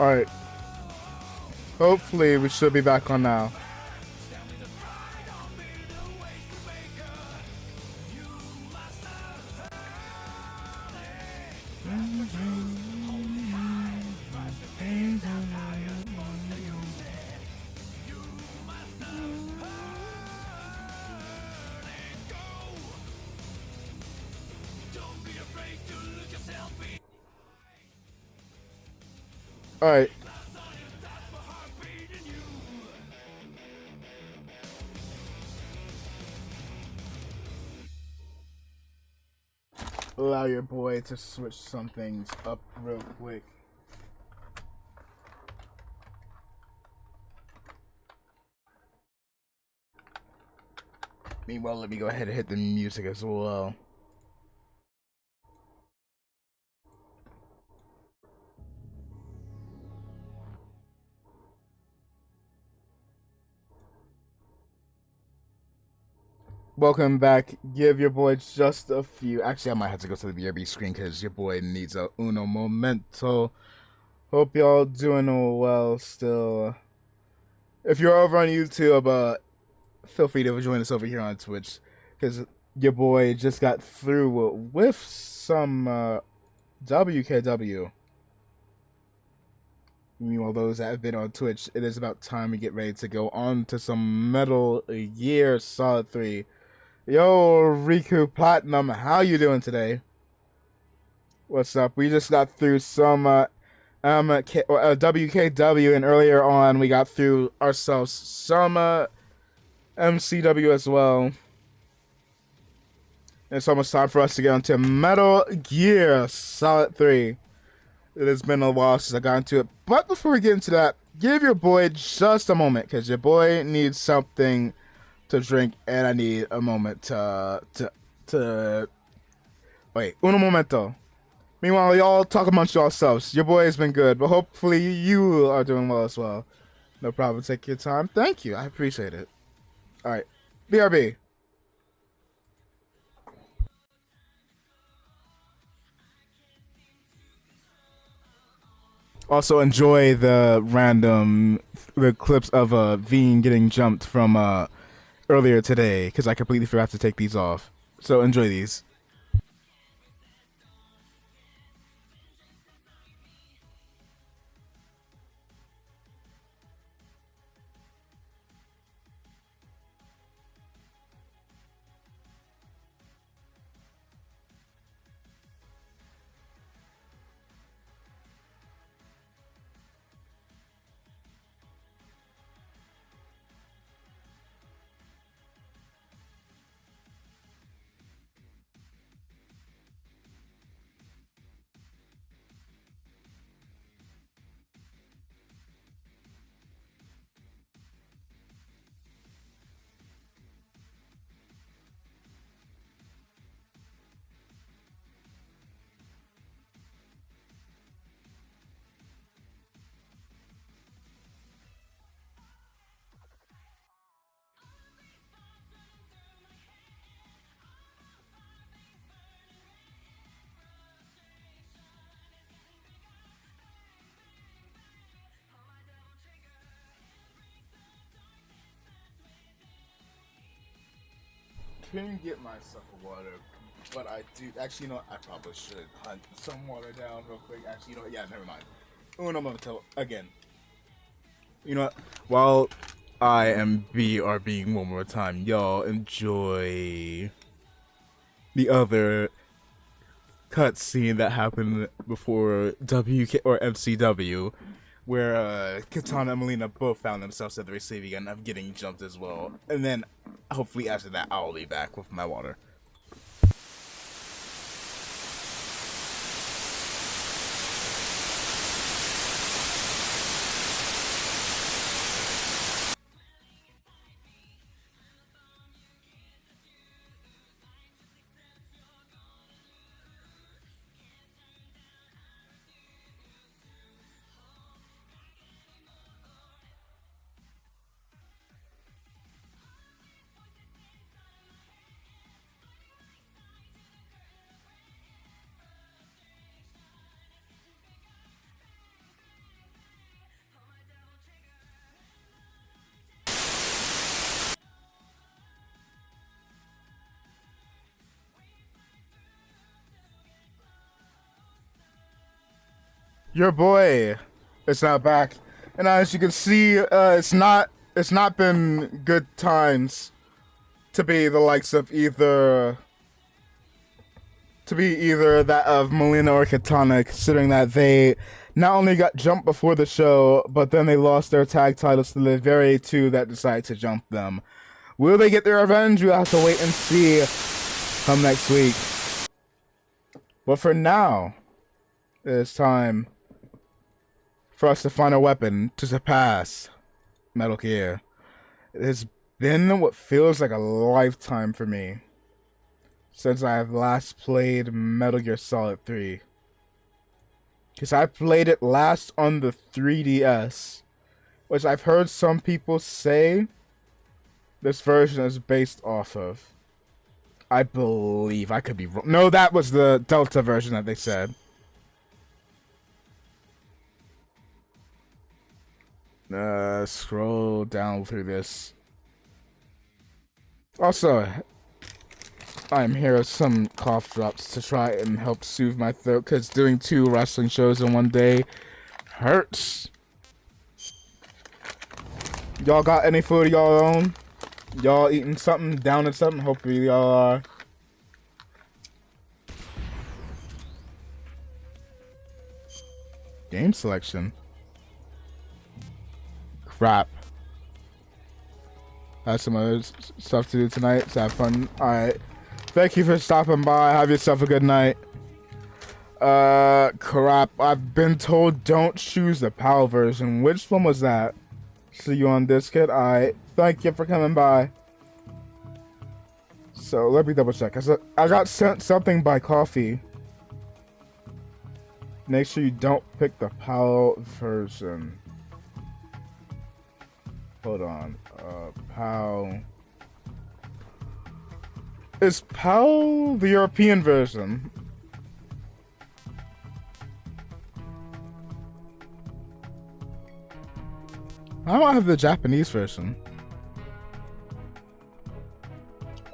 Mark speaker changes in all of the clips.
Speaker 1: Alright. Hopefully we should be back on now. Alright. Allow your boy to switch some things up real quick. Meanwhile, let me go ahead and hit the music as well. Welcome back. Give your boy just a few. Actually, I might have to go to the BRB screen because your boy needs a uno momento. Hope y'all doing well still. If you're over on YouTube, feel free to join us over here on Twitch because your boy just got through with some WKW. Meanwhile, those that have been on Twitch, it is about time we get ready to go on to some Metal Gear Solid 3. Yo, Riku Platinum, how you doing today? What's up? We just got through some WKW, and earlier on we got through ourselves some MCW as well. It's almost time for us to get into Metal Gear Solid 3. It has been a while since I got into it, but before we get into that, give your boy just a moment, because your boy needs something to drink, and I need a moment to wait. Uno momento. Meanwhile, y'all talk amongst yourselves. Your boy has been good, but hopefully you are doing well as well. No problem. Take your time. Thank you. I appreciate it. All right. BRB. Also enjoy the clips of Veen getting jumped from earlier today, because I completely forgot to take these off. So enjoy these. Couldn't get myself a water, but I do. Actually, you know, I probably should hunt some water down real quick. Actually, you know, yeah, never mind. Uno momento again. You know what? While I am BRBing one more time, y'all enjoy the other cutscene that happened before WK or MCW, where Katana and Melina both found themselves at the receiving end of getting jumped as well. And then, hopefully after that, I'll be back with my water. Your boy is now back, and as you can see, it's not been good times to be the likes of either that of Melina or Katana, considering that they not only got jumped before the show, but then they lost their tag titles to the very two that decided to jump them. Will they get their revenge? We'll have to wait and see come next week. But for now, it is time for us to find a weapon to surpass Metal Gear. It has been what feels like a lifetime for me since I have last played Metal Gear Solid 3. Because I played it last on the 3DS, which I've heard some people say this version is based off of. I believe. I could be wrong. No, that was the Delta version that they said. Scroll down through this. Also, I'm here with some cough drops to try and help soothe my throat, because doing 2 wrestling shows in one day hurts. Y'all got any food of y'all own? Y'all eating something, downing something? Hopefully y'all are. Game selection. Crap. I have some other stuff to do tonight, so have fun. Alright. Thank you for stopping by. Have yourself a good night. Crap. I've been told don't choose the PAL version. Which one was that? See you on this, kid. Alright. Thank you for coming by. So, let me double check. I got sent something by coffee. Make sure you don't pick the PAL version. Hold on. PAL. Is PAL the European version? I don't have the Japanese version.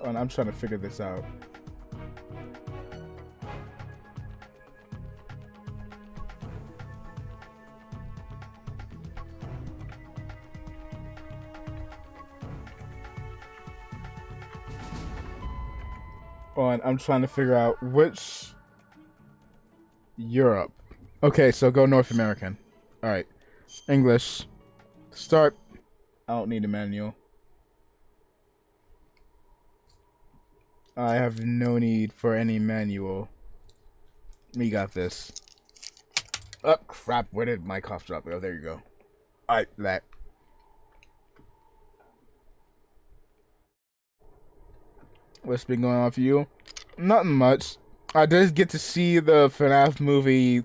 Speaker 1: Oh, and I'm trying to figure this out. On, I'm trying to figure out which Europe. Okay, so go North American. Alright. English. Start. I don't need a manual. I have no need for any manual. We got this. Oh, crap. Where did my cough drop go? There you go. Alright, that. What's been going on for you? Nothing much. I did get to see the FNAF movie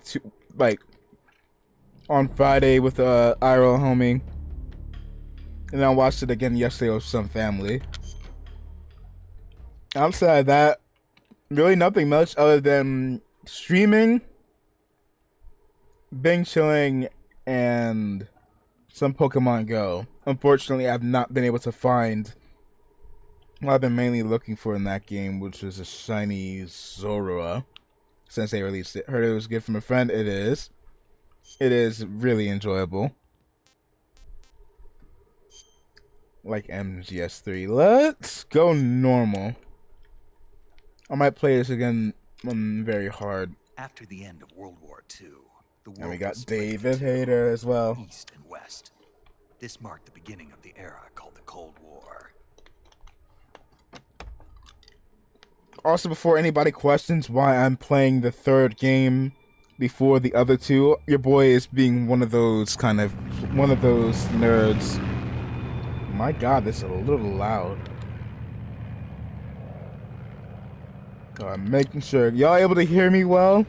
Speaker 1: on Friday with IRL homie. And I watched it again yesterday with some family. Outside of that, really nothing much other than streaming, binge chilling, and some Pokemon Go. Unfortunately, I've not been able to find what I've been mainly looking for in that game, which is a shiny Zorua, since they released it. Heard it was good from a friend. It is. It is really enjoyable. Like MGS3. Let's go normal. I might play this again very hard.
Speaker 2: After the end of World War II, the world
Speaker 1: And we got
Speaker 2: was split
Speaker 1: David
Speaker 2: into
Speaker 1: Hayter as well.
Speaker 2: East and West. This marked the beginning of the era called the Cold War.
Speaker 1: Also, before anybody questions why I'm playing the third game before the other two, your boy is being one of those nerds. My God, this is a little loud. I'm making sure. Y'all able to hear me well?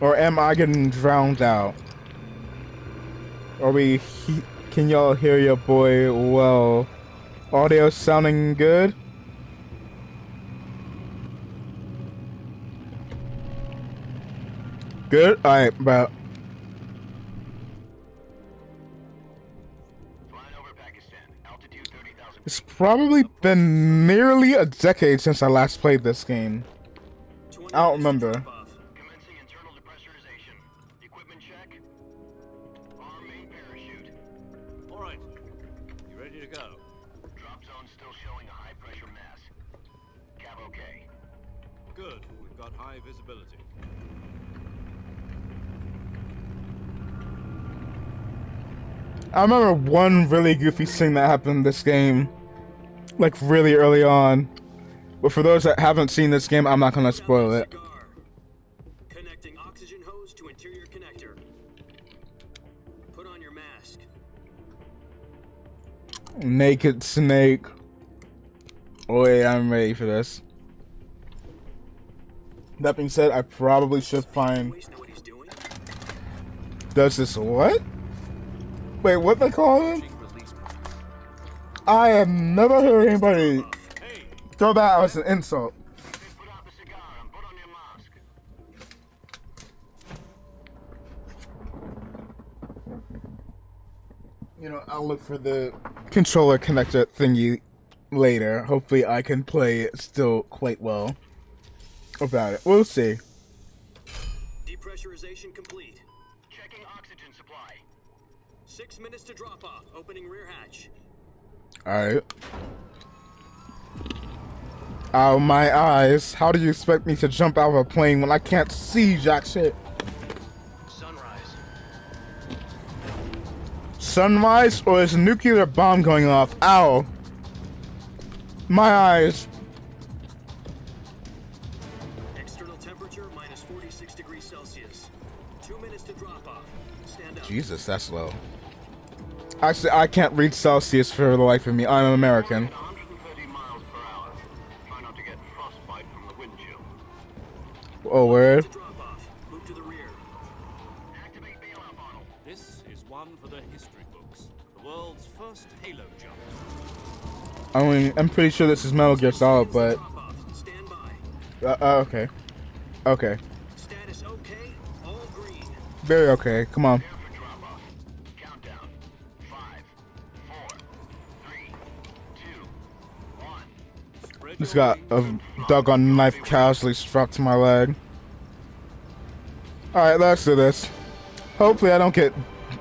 Speaker 1: Or am I getting drowned out? Can y'all hear your boy well? Audio sounding good? Good? Alright, bro. It's probably been nearly a decade since I last played this game. I don't remember.
Speaker 3: Commencing internal depressurization. Equipment check. high visibility.
Speaker 1: I remember one really goofy thing that happened in this game, like really early on. But for those that haven't seen this game, I'm not gonna spoil it.
Speaker 4: Connecting oxygen hose to interior connector. Put on your mask.
Speaker 1: Naked snake. Oh yeah, I'm ready for this. That being said, I probably should find. Does this what? Wait, what they call him? I have never heard anybody throw that as an insult. You know, I'll look for the controller connector thingy later. Hopefully I can play it still quite well about it. We'll see.
Speaker 4: Depressurization complete. Checking oxygen supply. 6 minutes to drop off. Opening rear hatch.
Speaker 1: Alright. Oh, my eyes. How do you expect me to jump out of a plane when I can't see jack shit?
Speaker 4: Sunrise.
Speaker 1: Sunrise, or is a nuclear bomb going off? Ow. My eyes.
Speaker 4: External temperature minus 46 degrees Celsius. 2 minutes to drop off. Stand up.
Speaker 1: Jesus, that's low. Actually, I can't read Celsius for the life of me. I'm American.
Speaker 4: 130 miles per hour. Try not to get frostbite from the wind chill.
Speaker 1: Oh, word.
Speaker 4: Drop off. Move to the rear. Activate bailout model.
Speaker 3: This is one for the history books. The world's first Halo jump.
Speaker 1: I mean, I'm pretty sure this is Metal Gear Solid, but...
Speaker 4: Drop off. Stand by.
Speaker 1: Okay. Okay.
Speaker 4: Status okay. All green.
Speaker 1: Very okay. Come on. Just got a doggone knife casually struck to my leg. Alright, let's do this. Hopefully I don't get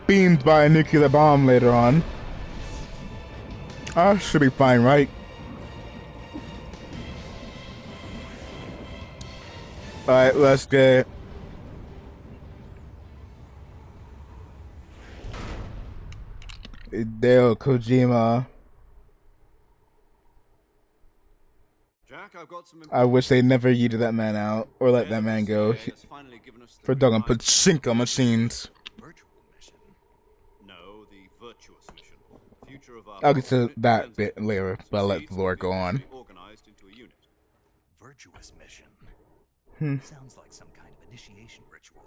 Speaker 1: beamed by a nuclear bomb later on. I should be fine, right? Alright, let's get... Hideo Kojima.
Speaker 3: Jack, I've got some
Speaker 1: I wish they never yeeted that man out or let that man go for doggone pachinko machines.
Speaker 3: Virtual mission. No, the virtuous mission. Future of our
Speaker 1: I'll get to that bit later, but I'll let the lore go on.
Speaker 3: Organized into a unit.
Speaker 2: Virtuous mission. Sounds like some kind of initiation ritual.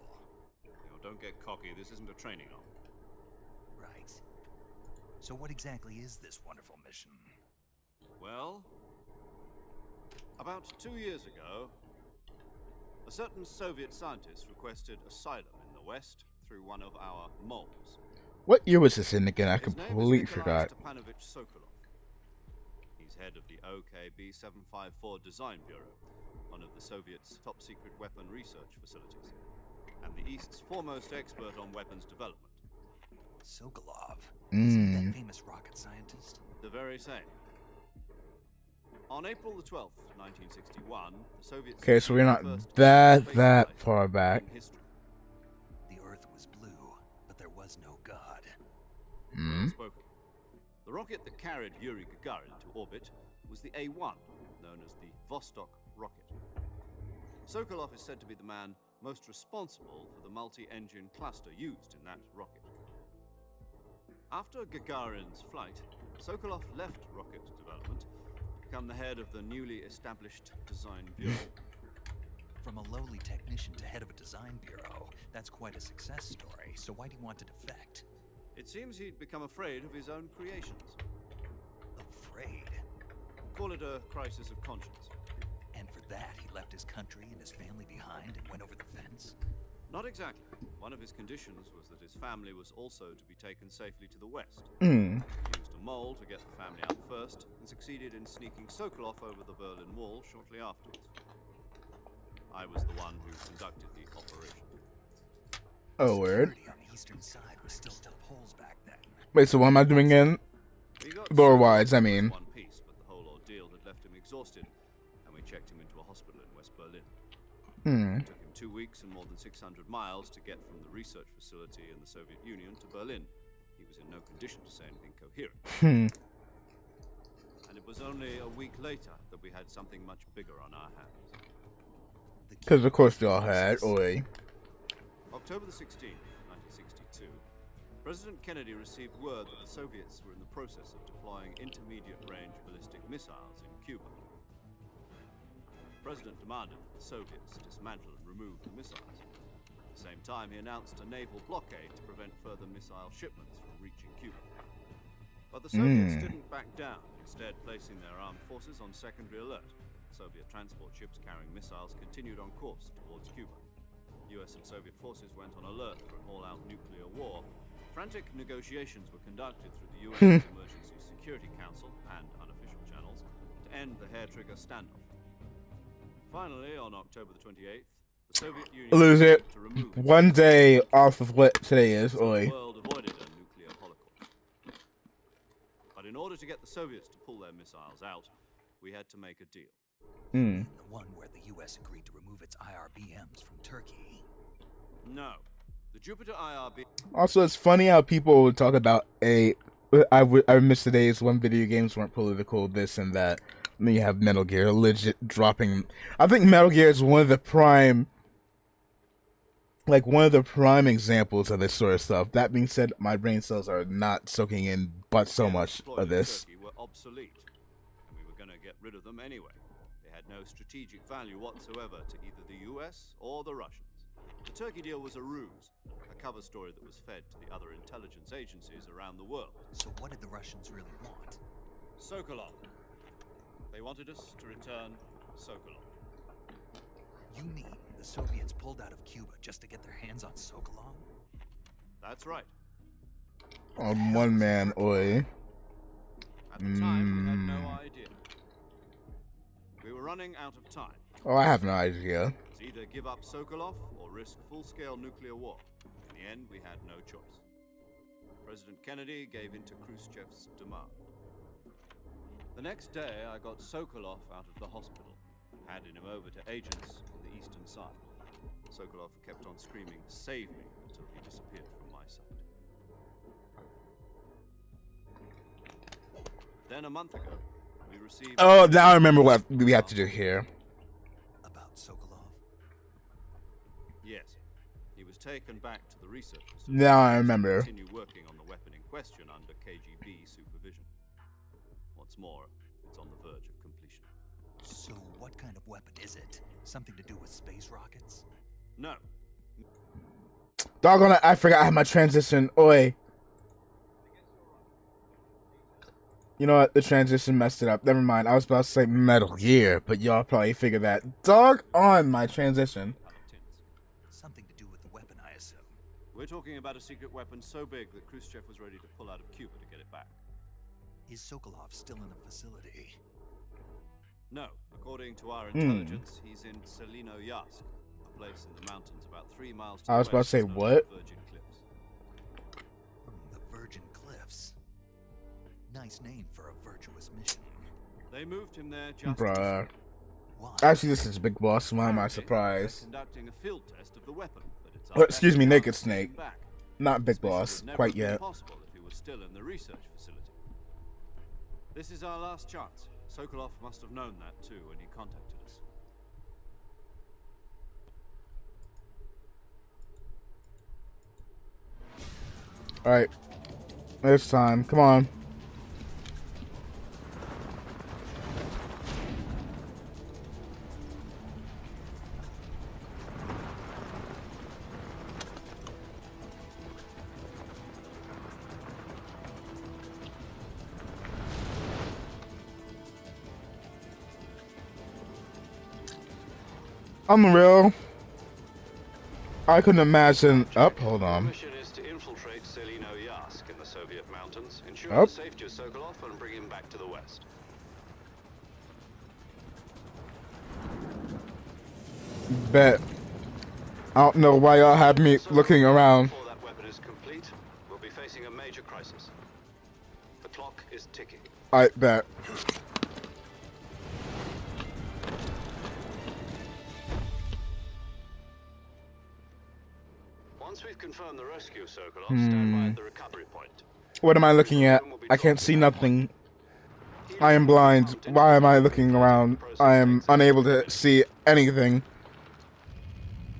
Speaker 3: Don't get cocky. This isn't a training arm.
Speaker 2: Right. So what exactly is this wonderful mission?
Speaker 3: Well, about 2 years ago, a certain Soviet scientist requested asylum in the West through one of our moles.
Speaker 1: What year was this in again? I
Speaker 3: His name is
Speaker 1: completely
Speaker 3: Nikolai
Speaker 1: forgot.
Speaker 3: Stepanovich Sokolov. He's head of the OKB 754 Design Bureau, one of the Soviets' top secret weapon research facilities, and the East's foremost expert on weapons development.
Speaker 2: Sokolov. Isn't that famous rocket scientist?
Speaker 3: The very same. On April the 12th, 1961, the Soviets...
Speaker 1: Okay, so we're not
Speaker 3: first
Speaker 1: that
Speaker 3: space flight
Speaker 1: far back.
Speaker 3: in history.
Speaker 2: The Earth was blue, but there was no God.
Speaker 1: Hmm.
Speaker 3: Spoken. The rocket that carried Yuri Gagarin to orbit was the A-1, known as the Vostok rocket. Sokolov is said to be the man most responsible for the multi-engine cluster used in that rocket. After Gagarin's flight, Sokolov left rocket development to become the head of the newly established Design Bureau.
Speaker 2: From a lowly technician to head of a design bureau, that's quite a success story. So why do you want to defect?
Speaker 3: It seems he'd become afraid of his own creations.
Speaker 2: Afraid.
Speaker 3: Call it a crisis of conscience.
Speaker 2: And for that, he left his country and his family behind and went over the fence?
Speaker 3: Not exactly. One of his conditions was that his family was also to be taken safely to the west.
Speaker 1: Hmm.
Speaker 3: He used a mole to get the family out first, and succeeded in sneaking Sokolov over the Berlin Wall shortly afterwards. I was the one who conducted the operation.
Speaker 1: Oh, word.
Speaker 2: Security on the eastern side was still full of holes back then.
Speaker 1: Wait, so what am I doing again?
Speaker 3: We got
Speaker 1: Lore-wise,
Speaker 3: Sokolov
Speaker 1: I
Speaker 3: in
Speaker 1: mean.
Speaker 3: one piece, but the whole ordeal had left him exhausted, and we checked him into a hospital in West Berlin.
Speaker 1: Hmm.
Speaker 3: It took him 2 weeks and more than 600 miles to get from the research facility in the Soviet Union to Berlin. He was in no condition to say anything coherent.
Speaker 1: Hmm.
Speaker 3: And it was only a week later that we had something much bigger on our hands.
Speaker 1: Because of course they all had. Oi.
Speaker 3: October the 16th, 1962, President Kennedy received word that the Soviets were in the process of deploying intermediate-range ballistic missiles in Cuba. The President demanded that the Soviets dismantle and remove the missiles. At the same time, he announced a naval blockade to prevent further missile shipments from reaching Cuba. But the Soviets didn't back down, instead placing their armed forces on secondary alert. Soviet transport ships carrying missiles continued on course towards Cuba. US and Soviet forces went on alert for an all-out nuclear war. Frantic negotiations were conducted through the UN's Emergency Security Council and unofficial channels to end the hair-trigger standoff. Finally, on October the 28th, the Soviet Union
Speaker 1: Lose it.
Speaker 3: to remove
Speaker 1: One day off of what today is. Oi.
Speaker 3: the world avoided a nuclear holocaust. But in order to get the Soviets to pull their missiles out, we had to make a deal.
Speaker 2: The one where the U.S. agreed to remove its IRBMs from Turkey.
Speaker 3: No. The Jupiter IRB...
Speaker 1: Also, it's funny how people would talk about I miss the days when video games weren't political, this and that. And then you have Metal Gear legit dropping. I think Metal Gear is one of the prime examples of this sort of stuff. That being said, my brain cells are not soaking in but so much of this.
Speaker 3: Turkey were obsolete, and we were going to get rid of them anyway. They had no strategic value whatsoever to either the US or the Russians. The Turkey deal was a ruse, a cover story that was fed to the other intelligence agencies around the world.
Speaker 2: So what did the Russians really want?
Speaker 3: Sokolov. They wanted us to return Sokolov.
Speaker 2: You mean the Soviets pulled out of Cuba just to get their hands on Sokolov?
Speaker 3: That's right.
Speaker 1: On one man, oi.
Speaker 3: At the time, we had no idea. We were running out of time.
Speaker 1: Oh, I have no idea.
Speaker 3: To either give up Sokolov or risk full-scale nuclear war. In the end, we had no choice. President Kennedy gave in to Khrushchev's demand. The next day, I got Sokolov out of the hospital, handed him over to agents on the eastern side. Sokolov kept on screaming, "Save me," until he disappeared from my sight. Then a month ago, we received...
Speaker 1: Oh, now I remember what we have to do here.
Speaker 2: About Sokolov?
Speaker 3: Yes. He was taken back to the research facility.
Speaker 1: Now I remember.
Speaker 3: To continue working on the weapon in question under KGB supervision. What's more, it's on the verge of completion.
Speaker 2: So what kind of weapon is it? Something to do with space rockets?
Speaker 3: No.
Speaker 1: Doggone it, I forgot I had my transition. Oi. You know what? The transition messed it up. Never mind. I was about to say Metal Gear, but y'all probably figured that. Dog on my transition.
Speaker 2: Something to do with the weapon, I assume.
Speaker 3: We're talking about a secret weapon so big that Khrushchev was ready to pull out of Cuba to get it back.
Speaker 2: Is Sokolov still in the facility?
Speaker 3: No. According to our intelligence, he's in Selino Yask, a place in the mountains about 3 miles to
Speaker 1: I was
Speaker 3: the
Speaker 1: about to
Speaker 3: west
Speaker 1: say,
Speaker 3: known as
Speaker 1: what?
Speaker 3: the Virgin Cliffs.
Speaker 2: The Virgin Cliffs. Nice name for a virtuous mission.
Speaker 3: They moved him there just
Speaker 1: Bruh.
Speaker 2: Why?
Speaker 1: Actually, this is Big Boss. Why am I
Speaker 3: Apparently,
Speaker 1: surprised?
Speaker 3: they're conducting a field test of the weapon, but it's
Speaker 1: Oh, excuse me,
Speaker 3: our
Speaker 1: Naked
Speaker 3: best chance to
Speaker 1: Snake.
Speaker 3: get him back.
Speaker 1: Not Big
Speaker 3: This mission
Speaker 1: Boss.
Speaker 3: would never
Speaker 1: Quite
Speaker 3: have been
Speaker 1: yet.
Speaker 3: possible if he was still in the research facility. This is our last chance. Sokolov must have known that too when he contacted us.
Speaker 1: Alright. It's time. Come on. I'm real. I couldn't imagine. Up, hold
Speaker 3: Our
Speaker 1: on.
Speaker 3: mission is to infiltrate Selino Yask in the Soviet mountains, ensure
Speaker 1: Up.
Speaker 3: the safety of Sokolov, and bring him back to the west.
Speaker 1: Bet. I don't know why y'all have me looking around.
Speaker 3: Before that weapon is complete, we'll be facing a major crisis. The clock is ticking.
Speaker 1: I bet.
Speaker 3: Once we've confirmed the rescue, Sokolov, stand by at the recovery point.
Speaker 1: What am I looking at? I can't see nothing. I am blind. Why am I looking around? I am unable to see anything.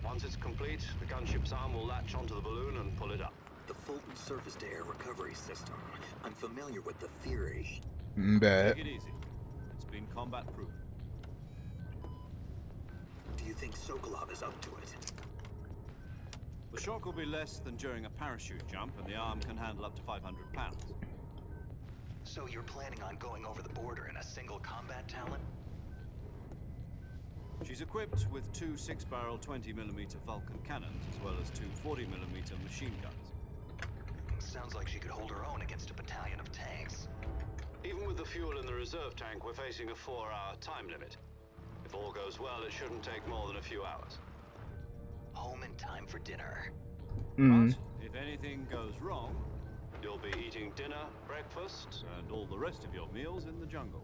Speaker 3: Once it's complete, the gunship's arm will latch onto the balloon and pull it up.
Speaker 4: The Fulton surface-to-air recovery system. I'm familiar with the theory.
Speaker 1: Bet.
Speaker 3: Take it easy. It's been combat-proof.
Speaker 4: Do you think Sokolov is up to it?
Speaker 3: The shock will be less than during a parachute jump, and the arm can handle up to 500 pounds.
Speaker 5: So you're planning on going over the border in a single combat talent?
Speaker 3: She's equipped with two 6-barrel 20mm Vulcan cannons, as well as two 40mm machine guns.
Speaker 5: Sounds like she could hold her own against a battalion of tanks.
Speaker 3: Even with the fuel in the reserve tank, we're facing a 4-hour time limit. If all goes well, it shouldn't take more than a few hours.
Speaker 5: Home in time for dinner.
Speaker 3: But if anything goes wrong, you'll be eating dinner, breakfast, and all the rest of your meals in the jungle.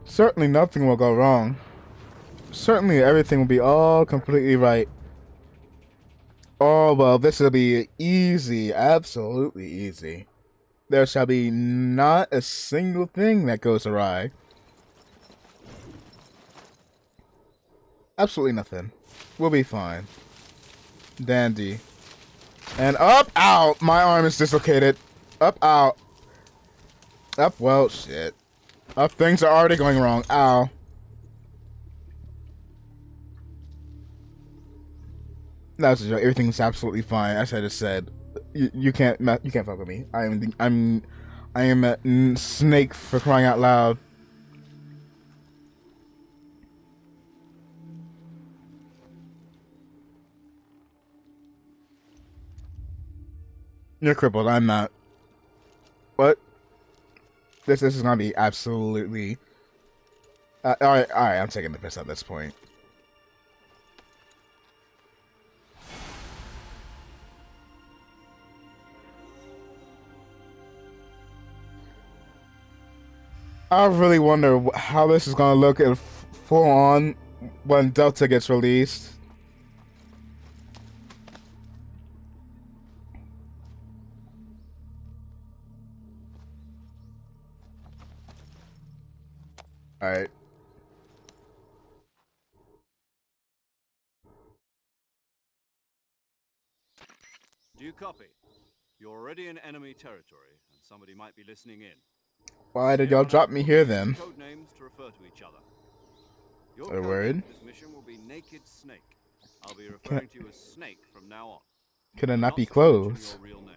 Speaker 1: Certainly nothing will go wrong. Certainly everything will be all completely right. Oh, well, this will be easy. Absolutely easy. There shall be not a single thing that goes awry. Absolutely nothing. We'll be fine. Dandy. And up, out. My arm is dislocated. Up, out. Up, well, shit. Up, things are already going wrong. Ow. That was a joke. Everything's absolutely fine. As I just said, you can't fuck with me. I am a snake for crying out loud. You're crippled. I'm not. What? This is gonna be absolutely. All right. I'm taking the piss at this point. I really wonder how this is gonna look in full on when Delta gets released. Alright.
Speaker 3: Do you copy? You're already in enemy territory, and somebody might be listening in.
Speaker 1: Why did y'all drop me here then?
Speaker 3: Code names to refer to each other. Your
Speaker 1: A
Speaker 3: code
Speaker 1: word?
Speaker 3: name for this mission will be Naked Snake. I'll be referring to you as Snake from now on.
Speaker 1: Could it
Speaker 3: But
Speaker 1: not be
Speaker 3: to mention
Speaker 1: clothes?
Speaker 3: your real name.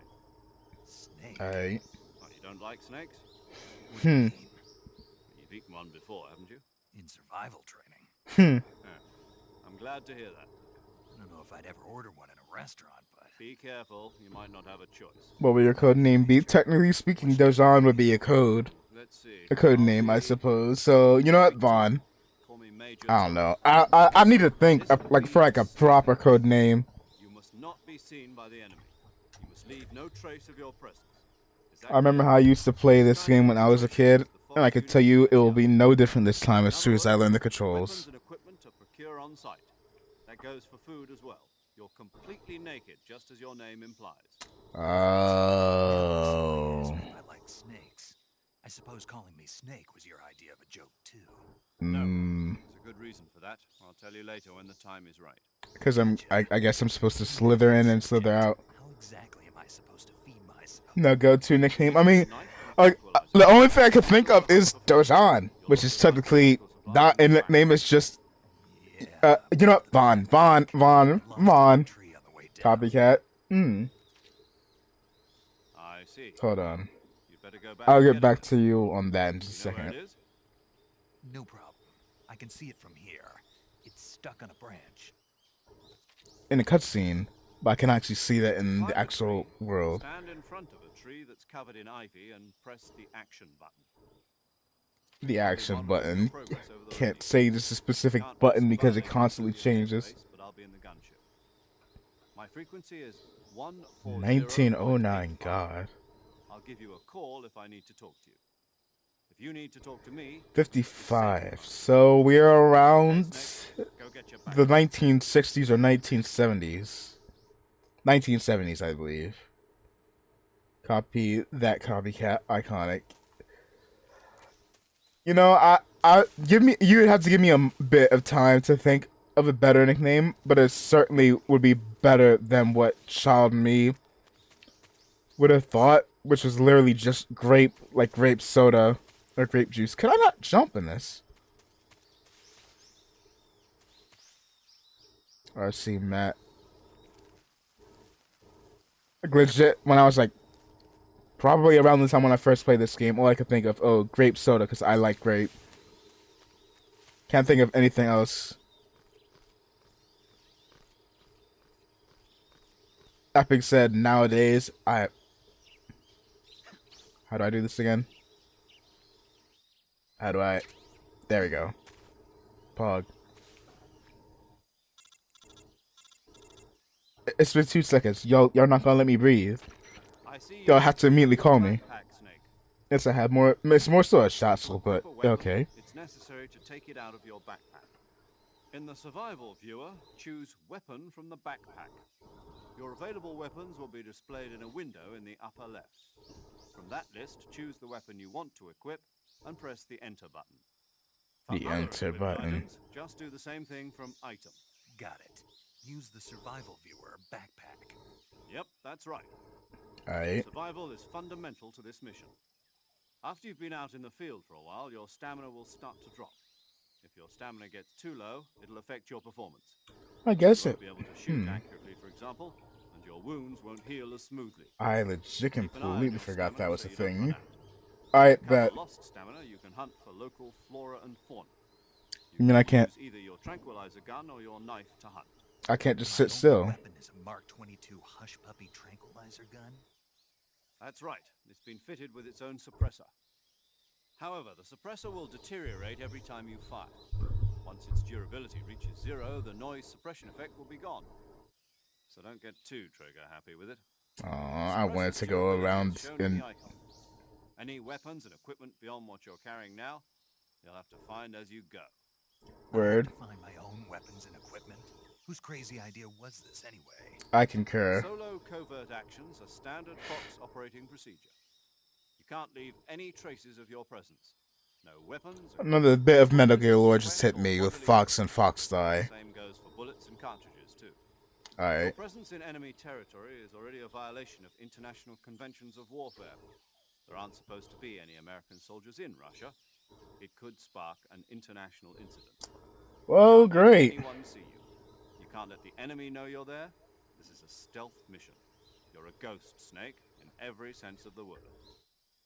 Speaker 2: Snake.
Speaker 1: Alright.
Speaker 3: Oh, you don't like snakes?
Speaker 1: Hmm.
Speaker 3: You've eaten one before, haven't you?
Speaker 2: In survival training.
Speaker 3: Yeah. I'm glad to hear that.
Speaker 2: I don't know if I'd ever order one in a restaurant, but
Speaker 3: Be careful, you might not have a choice.
Speaker 1: What would your code name be? Technically speaking, Dojan would be a code.
Speaker 3: Let's see.
Speaker 1: A code
Speaker 3: I'll
Speaker 1: name, I
Speaker 3: be-
Speaker 1: suppose. So, you know what, Vaughn?
Speaker 3: Call me Major
Speaker 1: I don't
Speaker 3: Tom.
Speaker 1: know. I need to think of, like for like a proper code name.
Speaker 3: You must not be seen by the enemy. You must leave no trace of your presence. Is that
Speaker 1: I remember
Speaker 3: clear?
Speaker 1: how I used to play this game when I was a kid, and I could tell you it will be no different this time as soon as I learn the controls.
Speaker 3: Weapons and equipment to procure on site. That goes for food as well. You're completely naked, just as your name implies.
Speaker 1: Oh.
Speaker 2: I like snakes. I suppose calling me Snake was your idea of a joke too.
Speaker 1: Hmm.
Speaker 3: There's a good reason for that. I'll tell you later when the time is right.
Speaker 1: Because I guess I'm supposed to slither in and slither out.
Speaker 2: How exactly am I supposed to feed myself?
Speaker 1: No go-to nickname. I mean, the only thing I can think of is Dojan, which is technically not a nickname. It's just, you know what? Vaughn.
Speaker 2: Tree on the way down.
Speaker 1: Copycat.
Speaker 3: I see.
Speaker 1: Hold on.
Speaker 3: You'd better go back
Speaker 1: I'll
Speaker 3: and
Speaker 1: get
Speaker 3: it.
Speaker 1: back to you on that in just a
Speaker 3: You know where
Speaker 1: second.
Speaker 3: it is?
Speaker 2: No problem. I can see it from here. It's stuck on a branch.
Speaker 1: In a cutscene, but I can actually see that in
Speaker 3: Climb
Speaker 1: the actual
Speaker 3: tree,
Speaker 1: world.
Speaker 3: Stand in front of a tree that's covered in ivy and press the action button.
Speaker 1: The action
Speaker 3: Monitor
Speaker 1: button.
Speaker 3: your progress over the
Speaker 1: Can't
Speaker 3: review.
Speaker 1: say this is a specific
Speaker 3: Can't
Speaker 1: button
Speaker 3: press
Speaker 1: because
Speaker 3: the
Speaker 1: it
Speaker 3: button
Speaker 1: constantly
Speaker 3: until you're in
Speaker 1: changes.
Speaker 3: space, but I'll be in the gunship. My frequency is 140.85.
Speaker 1: 1909, God.
Speaker 3: I'll give you a call if I need to talk to you. If If you need to talk to me,
Speaker 1: 55. So we're around
Speaker 3: go get your
Speaker 1: the
Speaker 3: backpack.
Speaker 1: 1960s or 1970s. 1970s, I believe. Copy that copycat iconic. You know, you would have to give me a bit of time to think of a better nickname, but it certainly would be better than what child me would have thought, which was literally just grape soda or grape juice. Could I not jump in this? I see Matt. Like, legit, when I was like, probably around the time when I first played this game, all I could think of, oh, grape soda, because I like grape. Can't think of anything else. Epic said, nowadays, how do I do this again? How do I... There we go. Pog. It's been 2 seconds. Y'all not gonna let me breathe.
Speaker 3: I see
Speaker 1: Y'all have to immediately call me.
Speaker 3: backpack, Snake.
Speaker 1: Yes, I have more... It's more so a shot
Speaker 3: To
Speaker 1: but
Speaker 3: equip a weapon,
Speaker 1: okay.
Speaker 3: It's necessary to take it out of your backpack. In the survival viewer, choose weapon from the backpack. Your available weapons will be displayed in a window in the upper left. From that list, choose the weapon you want to equip and press the enter button. For
Speaker 1: The
Speaker 3: other
Speaker 1: enter
Speaker 3: equipped
Speaker 1: button.
Speaker 3: items, just do the same thing from item.
Speaker 2: Got it. Use the survival viewer backpack.
Speaker 3: Yep, that's right.
Speaker 1: Alright.
Speaker 3: Survival is fundamental to this mission. After you've been out in the field for a while, your stamina will start to drop. If your stamina gets too low, it'll affect your performance.
Speaker 1: I guess
Speaker 3: You
Speaker 1: it...
Speaker 3: won't be able to shoot accurately, for example, and your wounds won't heal as smoothly.
Speaker 1: I legit
Speaker 3: Keep an eye on
Speaker 1: completely
Speaker 3: your
Speaker 1: forgot
Speaker 3: stamina
Speaker 1: that was
Speaker 3: so
Speaker 1: a
Speaker 3: you don't run
Speaker 1: thing.
Speaker 3: out.
Speaker 1: Alright,
Speaker 3: Recover
Speaker 1: bet.
Speaker 3: lost stamina, you can hunt for local flora and fauna.
Speaker 1: You mean I
Speaker 3: can
Speaker 1: can't...
Speaker 3: use either your tranquilizer gun or your knife to hunt.
Speaker 1: I can't just
Speaker 2: My
Speaker 1: sit
Speaker 2: only
Speaker 1: still.
Speaker 2: weapon is a Mark 22 Hush Puppy tranquilizer gun.
Speaker 3: That's right. It's been fitted with its own suppressor. However, the suppressor will deteriorate every time you fire. Once its durability reaches 0, the noise suppression effect will be gone. So don't get too trigger happy with it.
Speaker 1: Aw, I wanted
Speaker 3: Suppressor's
Speaker 1: to go
Speaker 3: durability is
Speaker 1: around
Speaker 3: shown in
Speaker 1: and...
Speaker 3: the icon. Any weapons and equipment beyond what you're carrying now, you'll have to find as you go.
Speaker 1: Word.
Speaker 2: I have to find my own weapons and equipment. Whose crazy idea was this anyway?
Speaker 1: I concur.
Speaker 3: Solo covert actions are standard Fox operating procedure. You can't leave any traces of your presence. No weapons.
Speaker 1: Another bit of Metal Gear lore just
Speaker 3: sweat,
Speaker 1: hit
Speaker 3: or
Speaker 1: me with
Speaker 3: bodily
Speaker 1: Fox and
Speaker 3: fluids.
Speaker 1: Fox Die.
Speaker 3: The same goes for bullets and cartridges too. Your
Speaker 1: Alright.
Speaker 3: presence in enemy territory is already a violation of international conventions of warfare. There aren't supposed to be any American soldiers in Russia. It could spark an international incident.
Speaker 1: Well,
Speaker 3: Can't let
Speaker 1: great.
Speaker 3: anyone see you. You can't let the enemy know you're there. This is a stealth mission. You're a ghost, Snake, in every sense of the word.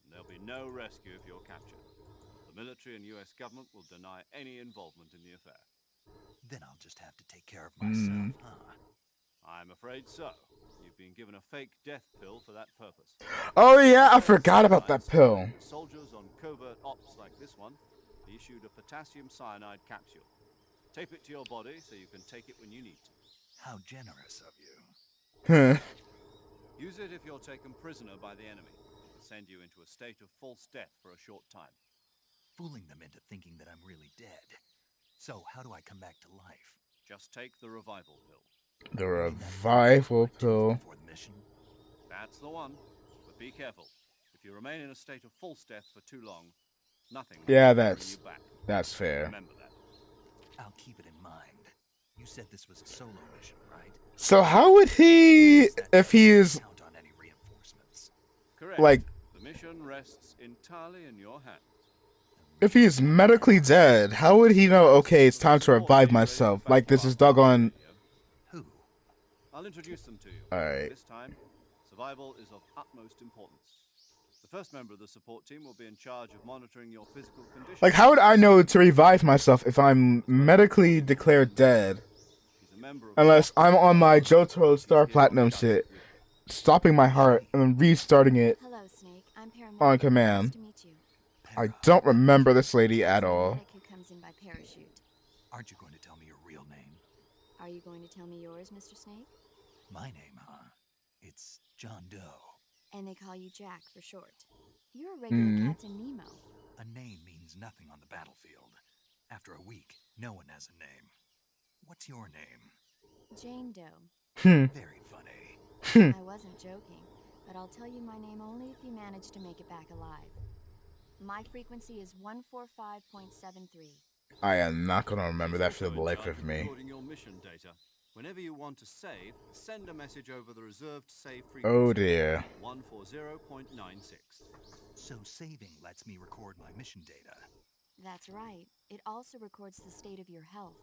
Speaker 3: And there'll be no rescue if you're captured. The military and US government will deny any involvement in the affair.
Speaker 2: Then I'll just have to take care of myself, huh?
Speaker 3: I'm afraid so. You've been given a fake death pill for that purpose.
Speaker 1: Oh yeah, I forgot about that pill.
Speaker 3: Soldiers on covert ops like this one be issued a potassium cyanide capsule. Tape it to your body so you can take it when you need to.
Speaker 2: How generous of you.
Speaker 1: Huh.
Speaker 3: Use it if you're taken prisoner by the enemy. It'll send you into a state of false death for a short time.
Speaker 2: Fooling them into thinking that I'm really dead. So how do I come back to life?
Speaker 3: Just take the revival pill.
Speaker 1: The revival pill.
Speaker 2: Before the mission?
Speaker 3: That's the one. But be careful. If you remain in a state of false death for too long, nothing will
Speaker 1: Yeah,
Speaker 3: bring
Speaker 1: that's
Speaker 3: you back.
Speaker 1: fair.
Speaker 3: Remember that.
Speaker 2: I'll keep it in mind. You said this was a solo mission, right?
Speaker 1: So how would he, if he is
Speaker 2: Count on any reinforcements.
Speaker 3: Correct.
Speaker 1: like,
Speaker 3: The mission rests entirely in your hands.
Speaker 1: if he is medically dead, how would he know? Okay, it's time to revive myself. Like this is doggone.
Speaker 2: Who?
Speaker 3: I'll introduce them to you.
Speaker 1: Alright.
Speaker 3: This time, survival is of utmost importance. The first member of the support team will be in charge of monitoring your physical condition.
Speaker 1: Like, how would I know to revive myself if I'm medically declared dead?
Speaker 3: She's a member of
Speaker 1: Unless I'm on my Jotaro Star Platinum shit, stopping my heart and then restarting it
Speaker 6: Hello, Snake. I'm Paramedic.
Speaker 1: on command.
Speaker 6: Nice to meet you.
Speaker 1: I don't remember this lady at all.
Speaker 6: Medic who comes in by parachute.
Speaker 2: Aren't you going to tell me your real name?
Speaker 6: Are you going to tell me yours, Mr. Snake?
Speaker 2: My name, huh? It's John Doe.
Speaker 6: And they call you Jack for short. You're a regular Captain Nemo.
Speaker 2: A name means nothing on the battlefield. After a week, no one has a name. What's your name?
Speaker 6: Jane Doe.
Speaker 2: Very funny.
Speaker 6: I wasn't joking, but I'll tell you my name only if you manage to make it back alive. My frequency is 145.73.
Speaker 1: I am not gonna remember that for
Speaker 3: Also
Speaker 1: the
Speaker 3: in
Speaker 1: life
Speaker 3: charge
Speaker 1: of me.
Speaker 3: recording your mission data. Whenever you want to save, send a message over the reserved save frequency.
Speaker 1: Oh dear.
Speaker 3: 140.96.
Speaker 2: So saving lets me record my mission data.
Speaker 6: That's right. It also records the state of your health.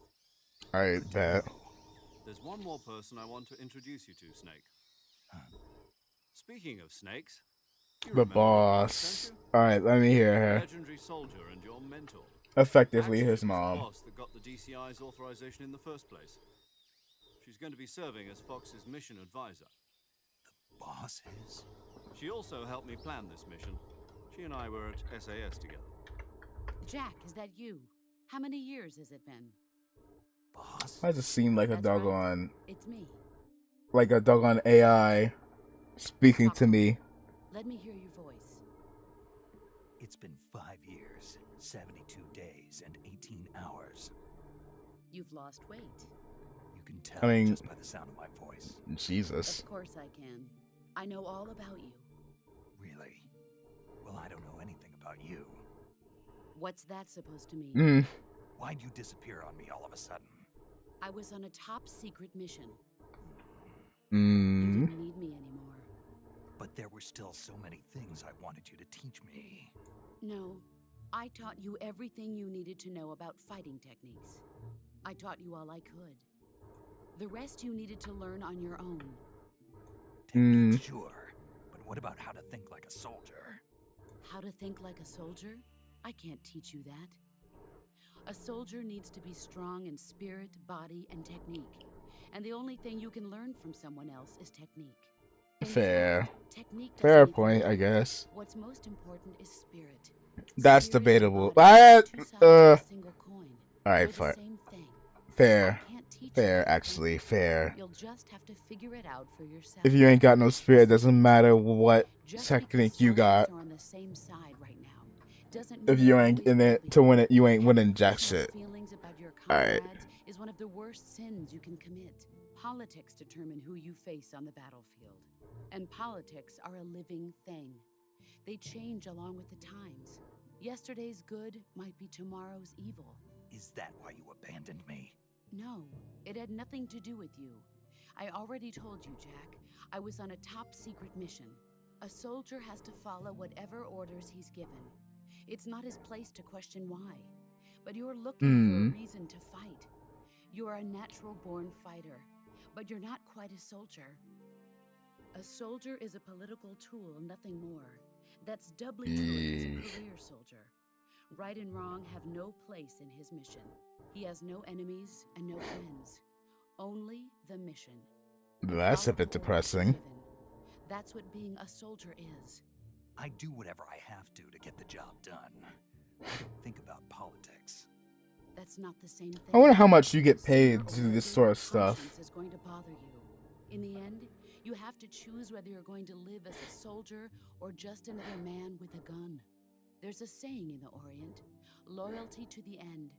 Speaker 1: I bet.
Speaker 3: There's one more person I want to introduce you to, Snake. Speaking of snakes, you
Speaker 1: The
Speaker 3: remember
Speaker 1: boss.
Speaker 3: Boss, don't you?
Speaker 1: Alright, let me hear
Speaker 3: The
Speaker 1: her.
Speaker 3: legendary soldier and your mentor.
Speaker 1: Effectively
Speaker 3: Actually,
Speaker 1: his
Speaker 3: it was
Speaker 1: mom.
Speaker 3: the boss that got the DCI's authorization in the first place. She's going to be serving as Fox's mission advisor.
Speaker 2: Boss is?
Speaker 3: She also helped me plan this mission. She and I were at SAS together.
Speaker 7: Jack, is that you? How many years has it been?
Speaker 2: Boss?
Speaker 1: I just seemed like a
Speaker 7: That's right.
Speaker 1: doggone,
Speaker 7: It's me.
Speaker 1: like a doggone AI speaking to me.
Speaker 7: Let me hear your voice.
Speaker 2: It's been 5 years, 72 days, and 18 hours.
Speaker 7: You've lost weight.
Speaker 2: You can tell
Speaker 1: I mean-
Speaker 2: just by the sound of my voice.
Speaker 1: Jesus.
Speaker 7: Of course I can. I know all about you.
Speaker 2: Really? Well, I don't know anything about you.
Speaker 7: What's that supposed to mean?
Speaker 1: Mm.
Speaker 2: Why'd you disappear on me all of a sudden?
Speaker 7: I was on a top secret mission.
Speaker 1: Mm.
Speaker 7: You didn't need me anymore.
Speaker 2: But there were still so many things I wanted you to teach me.
Speaker 7: No, I taught you everything you needed to know about fighting techniques. I taught you all I could. The rest you needed to learn on your own.
Speaker 2: Techniques, sure. But what about how to think like a soldier?
Speaker 7: How to think like a soldier? I can't teach you that. A soldier needs to be strong in spirit, body, and technique. And the only thing you can learn from someone else is technique. In
Speaker 1: Fair.
Speaker 7: fact, technique doesn't
Speaker 1: Fair
Speaker 7: even
Speaker 1: point, I
Speaker 7: matter.
Speaker 1: guess.
Speaker 7: What's most important is spirit.
Speaker 1: That's
Speaker 7: Spirit and
Speaker 1: debatable.
Speaker 7: body are
Speaker 1: That,
Speaker 7: two sides of a single coin.
Speaker 1: Alright,
Speaker 7: They're the
Speaker 1: fair.
Speaker 7: same thing.
Speaker 1: Fair.
Speaker 7: I can't teach you
Speaker 1: Fair,
Speaker 7: anything.
Speaker 1: actually. Fair.
Speaker 7: You'll just have to figure it out for yourself.
Speaker 1: If you ain't got no spirit, it doesn't matter what
Speaker 7: Just
Speaker 1: technique
Speaker 7: because
Speaker 1: you got.
Speaker 7: soldiers are on the same side right now doesn't
Speaker 1: If
Speaker 7: mean
Speaker 1: you
Speaker 7: they
Speaker 1: ain't
Speaker 7: always
Speaker 1: in
Speaker 7: will
Speaker 1: it
Speaker 7: be.
Speaker 1: to win it, you ain't winning
Speaker 7: Having
Speaker 1: jack
Speaker 7: personal
Speaker 1: shit.
Speaker 7: feelings about your
Speaker 1: Alright.
Speaker 7: comrades is one of the worst sins you can commit. Politics determine who you face on the battlefield. And politics are a living thing. They change along with the times. Yesterday's good might be tomorrow's evil.
Speaker 2: Is that why you abandoned me?
Speaker 7: No, it had nothing to do with you. I already told you, Jack. I was on a top secret mission. A soldier has to follow whatever orders he's given. It's not his place to question why. But you're looking for a reason to fight. You're a natural-born fighter, but you're not quite a soldier. A soldier is a political tool, nothing more. That's doubly true if he's a career soldier. Right and wrong have no place in his mission. He has no enemies and no friends. Only the mission.
Speaker 1: That's a
Speaker 7: Follow
Speaker 1: bit
Speaker 7: the orders
Speaker 1: depressing.
Speaker 7: you're given. That's what being a soldier is.
Speaker 2: I do whatever I have to get the job done. I don't think about politics.
Speaker 7: That's not the same thing.
Speaker 1: I wonder how much you get
Speaker 7: Sooner
Speaker 1: paid
Speaker 7: or
Speaker 1: to do this
Speaker 7: later,
Speaker 1: sort of stuff.
Speaker 7: conscience is going to bother you. In the end, you have to choose whether you're going to live as a soldier or just another man with a gun. There's a saying in the Orient, loyalty to the end.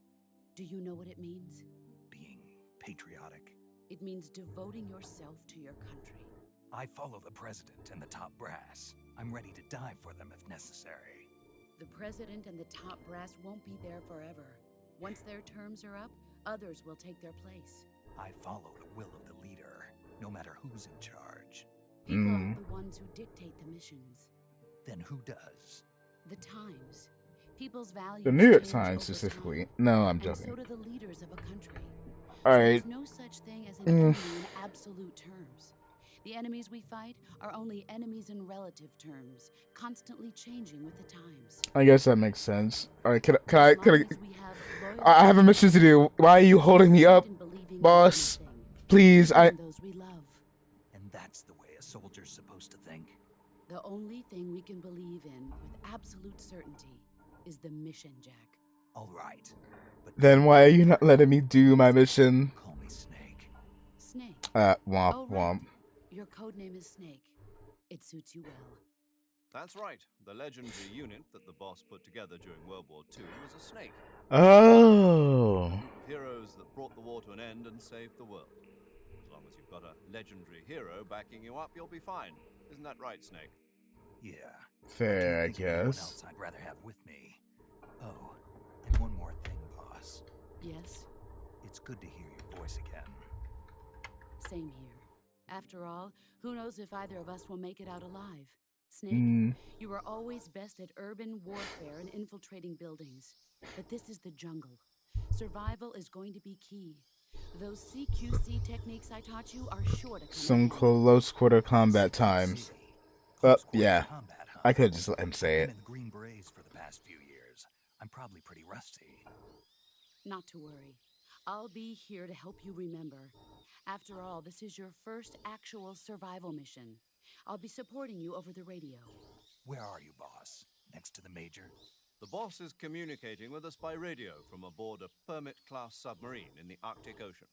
Speaker 7: Do you know what it means?
Speaker 2: Being patriotic.
Speaker 7: It means devoting yourself to your country.
Speaker 2: I follow the president and the top brass. I'm ready to die for them if necessary.
Speaker 7: The president and the top brass won't be there forever. Once their terms are up, others will take their place.
Speaker 2: I follow the will of the leader, no matter who's in charge.
Speaker 7: People aren't the ones who dictate the missions.
Speaker 2: Then who does?
Speaker 7: The times. People's values
Speaker 1: The New York
Speaker 7: change
Speaker 1: Times
Speaker 7: over
Speaker 1: specifically.
Speaker 7: time.
Speaker 1: No, I'm
Speaker 7: And
Speaker 1: joking.
Speaker 7: so do the leaders of a country.
Speaker 1: Alright.
Speaker 7: There's no such thing as an enemy in absolute terms. The enemies we fight are only enemies in relative terms, constantly changing with the times.
Speaker 1: I guess that makes sense. Alright,
Speaker 7: As long as we have
Speaker 1: I have a mission to do. Why are you
Speaker 7: loyalty
Speaker 1: holding me up,
Speaker 7: and believing in
Speaker 1: boss?
Speaker 7: anything,
Speaker 1: Please,
Speaker 7: even those we love.
Speaker 2: And that's the way a soldier's supposed to think.
Speaker 7: The only thing we can believe in with absolute certainty is the mission, Jack.
Speaker 2: All right. But
Speaker 1: Then why are you not letting me do my mission?
Speaker 2: call me Snake.
Speaker 7: Snake.
Speaker 1: Womp
Speaker 7: Oh, right.
Speaker 1: womp.
Speaker 7: Your code name is Snake. It suits you well.
Speaker 3: That's right. The legendary unit that the boss put together during World War II was a snake.
Speaker 1: Oh.
Speaker 3: A group of heroes that brought the war to an end and saved the world. As long as you've got a legendary hero backing you up, you'll be fine. Isn't that right, Snake?
Speaker 2: Yeah.
Speaker 1: Fair, I
Speaker 2: Can't think of anyone
Speaker 1: guess.
Speaker 2: else I'd rather have with me. Oh, and one more thing, boss.
Speaker 7: Yes,
Speaker 2: It's good to hear your voice again.
Speaker 7: same here. After all, who knows if either of us will make it out alive? Snake,
Speaker 1: Mm.
Speaker 7: you were always best at urban warfare and infiltrating buildings. But this is the jungle. Survival is going to be key. Those CQC techniques I taught you are sure to come in
Speaker 1: Some
Speaker 7: handy.
Speaker 1: close quarter combat times.
Speaker 2: CQC. Close quarter
Speaker 1: Yeah.
Speaker 2: combat, huh?
Speaker 1: I could just let him say
Speaker 2: Been
Speaker 1: it.
Speaker 2: in the Green Berets for the past few years. I'm probably pretty rusty.
Speaker 7: Not to worry. I'll be here to help you remember. After all, this is your first actual survival mission. I'll be supporting you over the radio.
Speaker 2: Where are you, boss? Next to the major?
Speaker 3: The boss is communicating with us by radio from aboard a Permit-class submarine in the Arctic Ocean.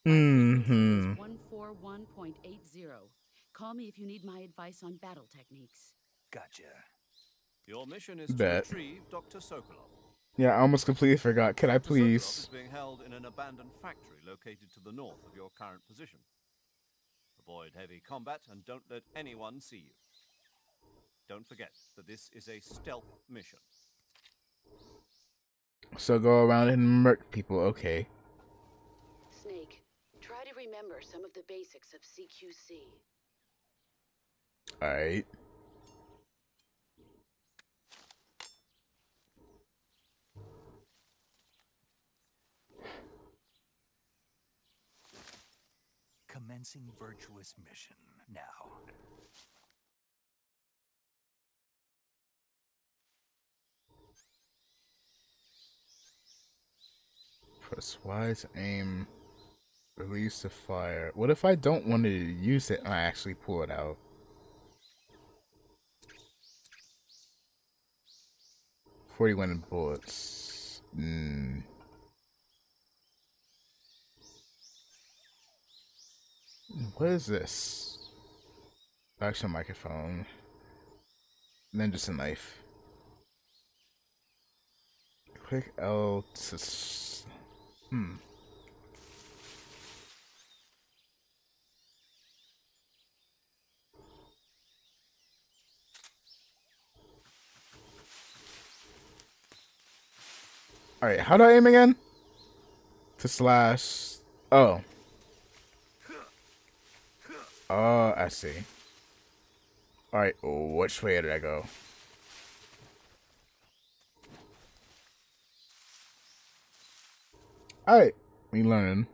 Speaker 7: My frequency is
Speaker 1: Mm-hmm.
Speaker 7: 141.80. Call me if you need my advice on battle techniques.
Speaker 2: Gotcha.
Speaker 3: Your mission is to
Speaker 1: Bet.
Speaker 3: retrieve Dr. Sokolov.
Speaker 1: Yeah, I almost completely forgot. Could I
Speaker 3: Dr. Sokolov is
Speaker 1: please?
Speaker 3: being held in an abandoned factory located to the north of your current position. Avoid heavy combat and don't let anyone see you. Don't forget that this is a stealth mission.
Speaker 1: So go around and murk people. Okay.
Speaker 7: Snake, try to remember some of the basics of CQC.
Speaker 1: All right.
Speaker 2: Commencing virtuous mission now.
Speaker 1: Press Y to aim. Release the fire. What if I don't want to use it and I actually pull it out? "41 bullets. What is this? Action microphone. And then just a knife. Click L to... Alright, how do I aim again? To slash... Oh. Oh, I see. Alright, which way did I go? Alright, we learning.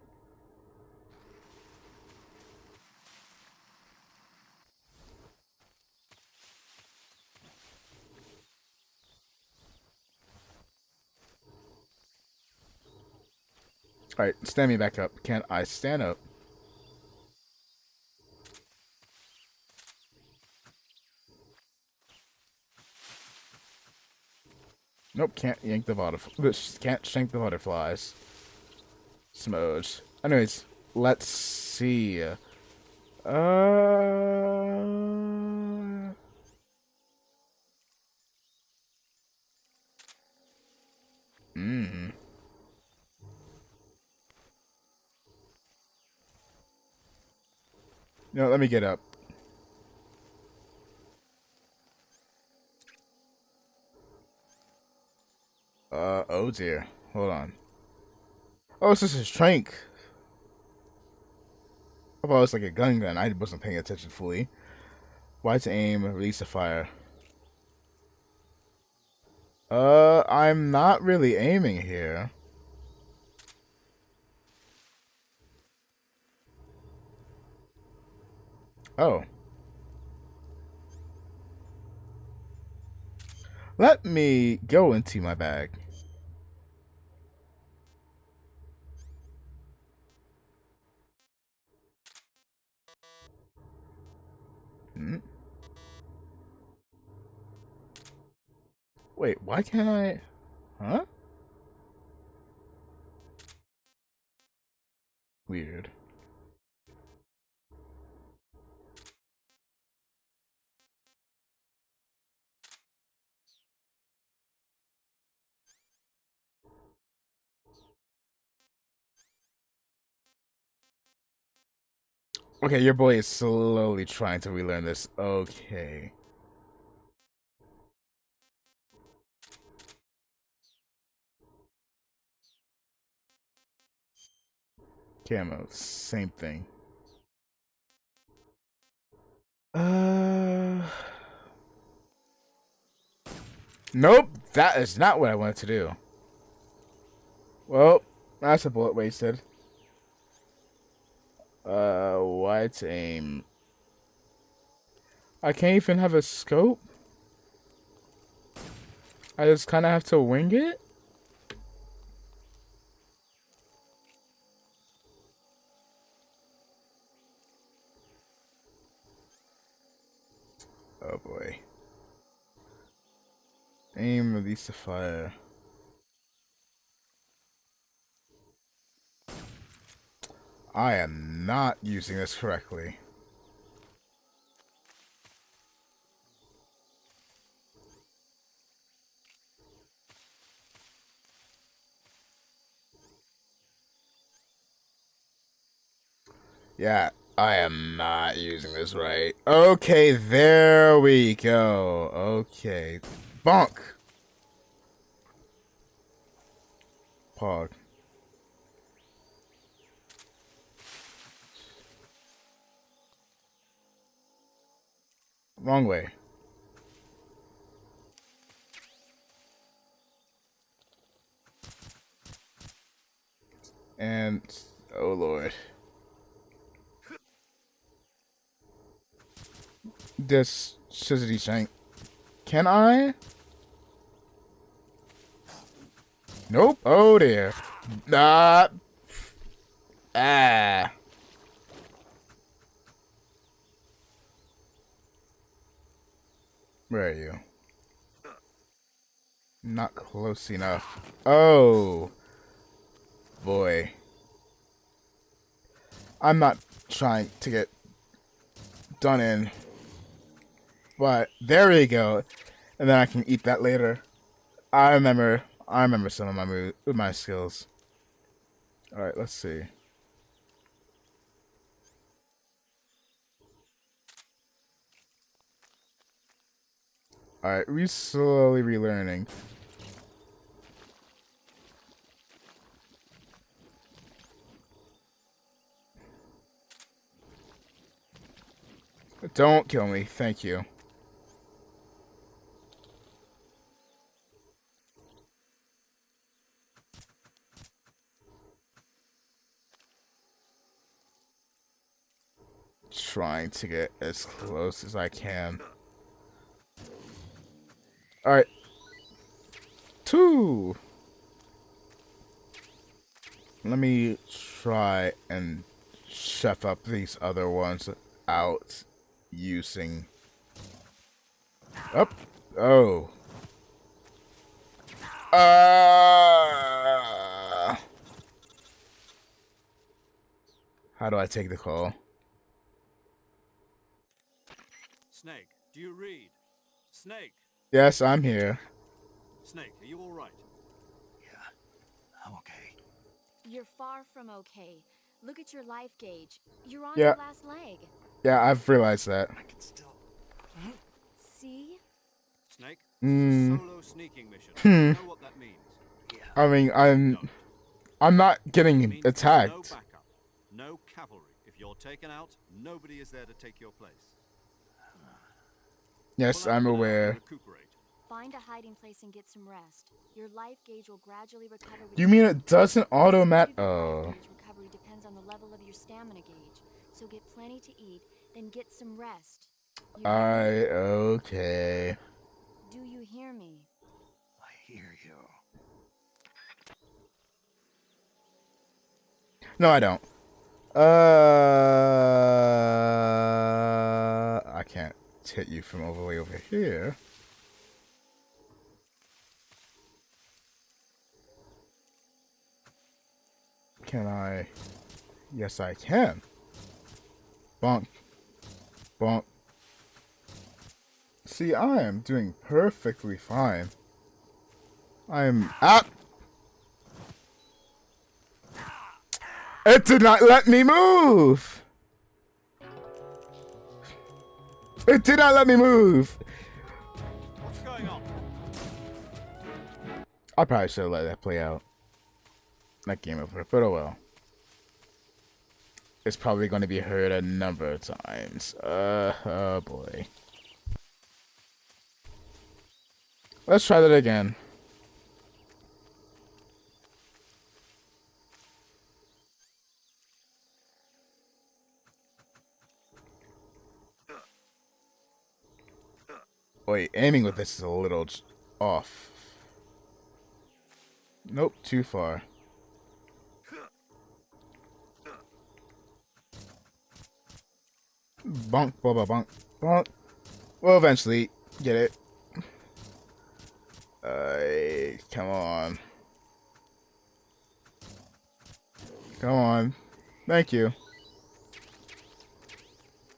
Speaker 1: Alright, stand me back up. Can't I stand up? Nope, can't yank the butterflies. Can't shank the butterflies. Smudge. Anyways, let's see. No, let me get up. Oh dear. Hold on. Oh, this is his trank. I thought it was like a gun. I wasn't paying attention fully. Y to aim, release the fire. I'm not really aiming here. Oh. Let me go into my bag. Wait, why can't I... Huh? Weird. Okay, your boy is slowly trying to relearn this. Okay. Camo, same thing. Nope, that is not what I wanted to do. Well, that's a bullet wasted. What's aim? I can't even have a scope? I just kind of have to wing it? Oh boy. Aim, release the fire. I am not using this correctly. Yeah, I am not using this right. Okay, there we go. Okay. Bonk! Pog. Wrong way. And... oh lord. This Shizzy Shank. Can I? Nope. Oh dear. Ah. Ah. Where are you? Not close enough. Oh. Boy. I'm not trying to get done in. But there we go. And then I can eat that later. I remember some of my skills. Alright, let's see. Alright, we slowly relearning. Don't kill me, thank you. Trying to get as close as I can. Alright. 2! Let me try and chef up these other ones out using... up. Oh. How do I take the call?
Speaker 3: Snake, do you read? Snake!
Speaker 1: Yes, I'm here.
Speaker 3: Snake, are you alright?
Speaker 2: I'm okay.
Speaker 6: You're far from okay. Look at your life gauge. You're on
Speaker 1: Yeah.
Speaker 6: your last leg.
Speaker 1: Yeah, I've realized that.
Speaker 2: I can still.
Speaker 6: See?
Speaker 3: Snake, this is a solo sneaking mission. You know what that means?
Speaker 1: I mean,
Speaker 3: Don't.
Speaker 1: I'm not
Speaker 3: It
Speaker 1: getting
Speaker 3: means there's no
Speaker 1: attacked.
Speaker 3: backup, no cavalry. If you're taken out, nobody is there to take your place.
Speaker 1: Yes,
Speaker 3: Pull out
Speaker 1: I'm
Speaker 3: for now and
Speaker 1: aware.
Speaker 3: recuperate.
Speaker 6: Find a hiding place and get some rest. Your life gauge will gradually recover with
Speaker 1: You mean
Speaker 6: time.
Speaker 1: it doesn't
Speaker 6: The
Speaker 1: automat?
Speaker 6: speed of your life
Speaker 1: Oh.
Speaker 6: gauge recovery depends on the level of your stamina gauge. So get plenty to eat, then get some rest. You hear me?
Speaker 1: Okay.
Speaker 6: Do you hear me?
Speaker 2: I hear you.
Speaker 1: No, I don't. I can't hit you from all the way over here. Can I? Yes, I can. Bonk. Bonk. See, I am doing perfectly fine. I'm up. It did not let me move. It did not let me move.
Speaker 3: What's going on?
Speaker 1: I probably should have let that play out. That game over, but oh well. It's probably going to be heard a number of times. Oh boy. Let's try that again. Wait, aiming with this is a little off. Nope, too far. Bonk, blah, bonk, bonk. We'll eventually get it. Come on. Come on. Thank you.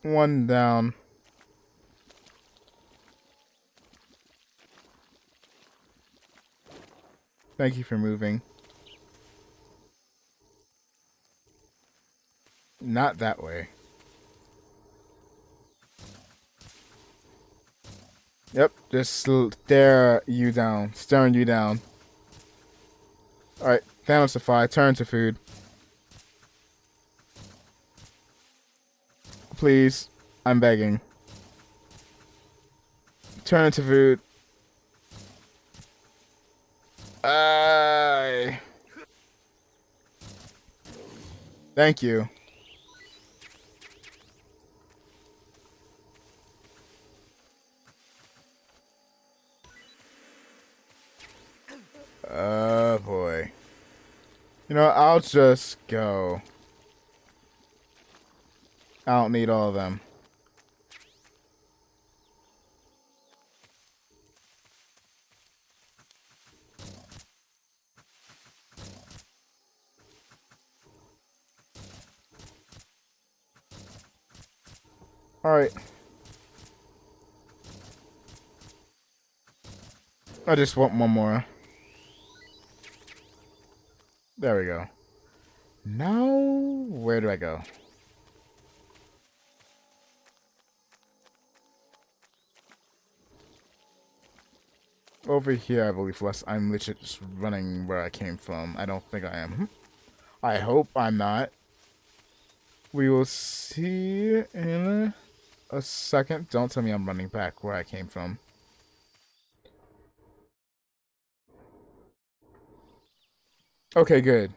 Speaker 1: One down. Thank you for moving. Not that way. Yep, just stare you down. Staring you down. Alright, Thanos Defy, turn to food. Please, I'm begging. Turn to food. Thank you. Oh boy. You know, I'll just go. I don't need all of them. Alright. I just want one more. There we go. Now, where do I go? Over here, I believe, unless I'm literally just running where I came from. I don't think I am. I hope I'm not. We will see in a second. Don't tell me I'm running back where I came from. Okay, good.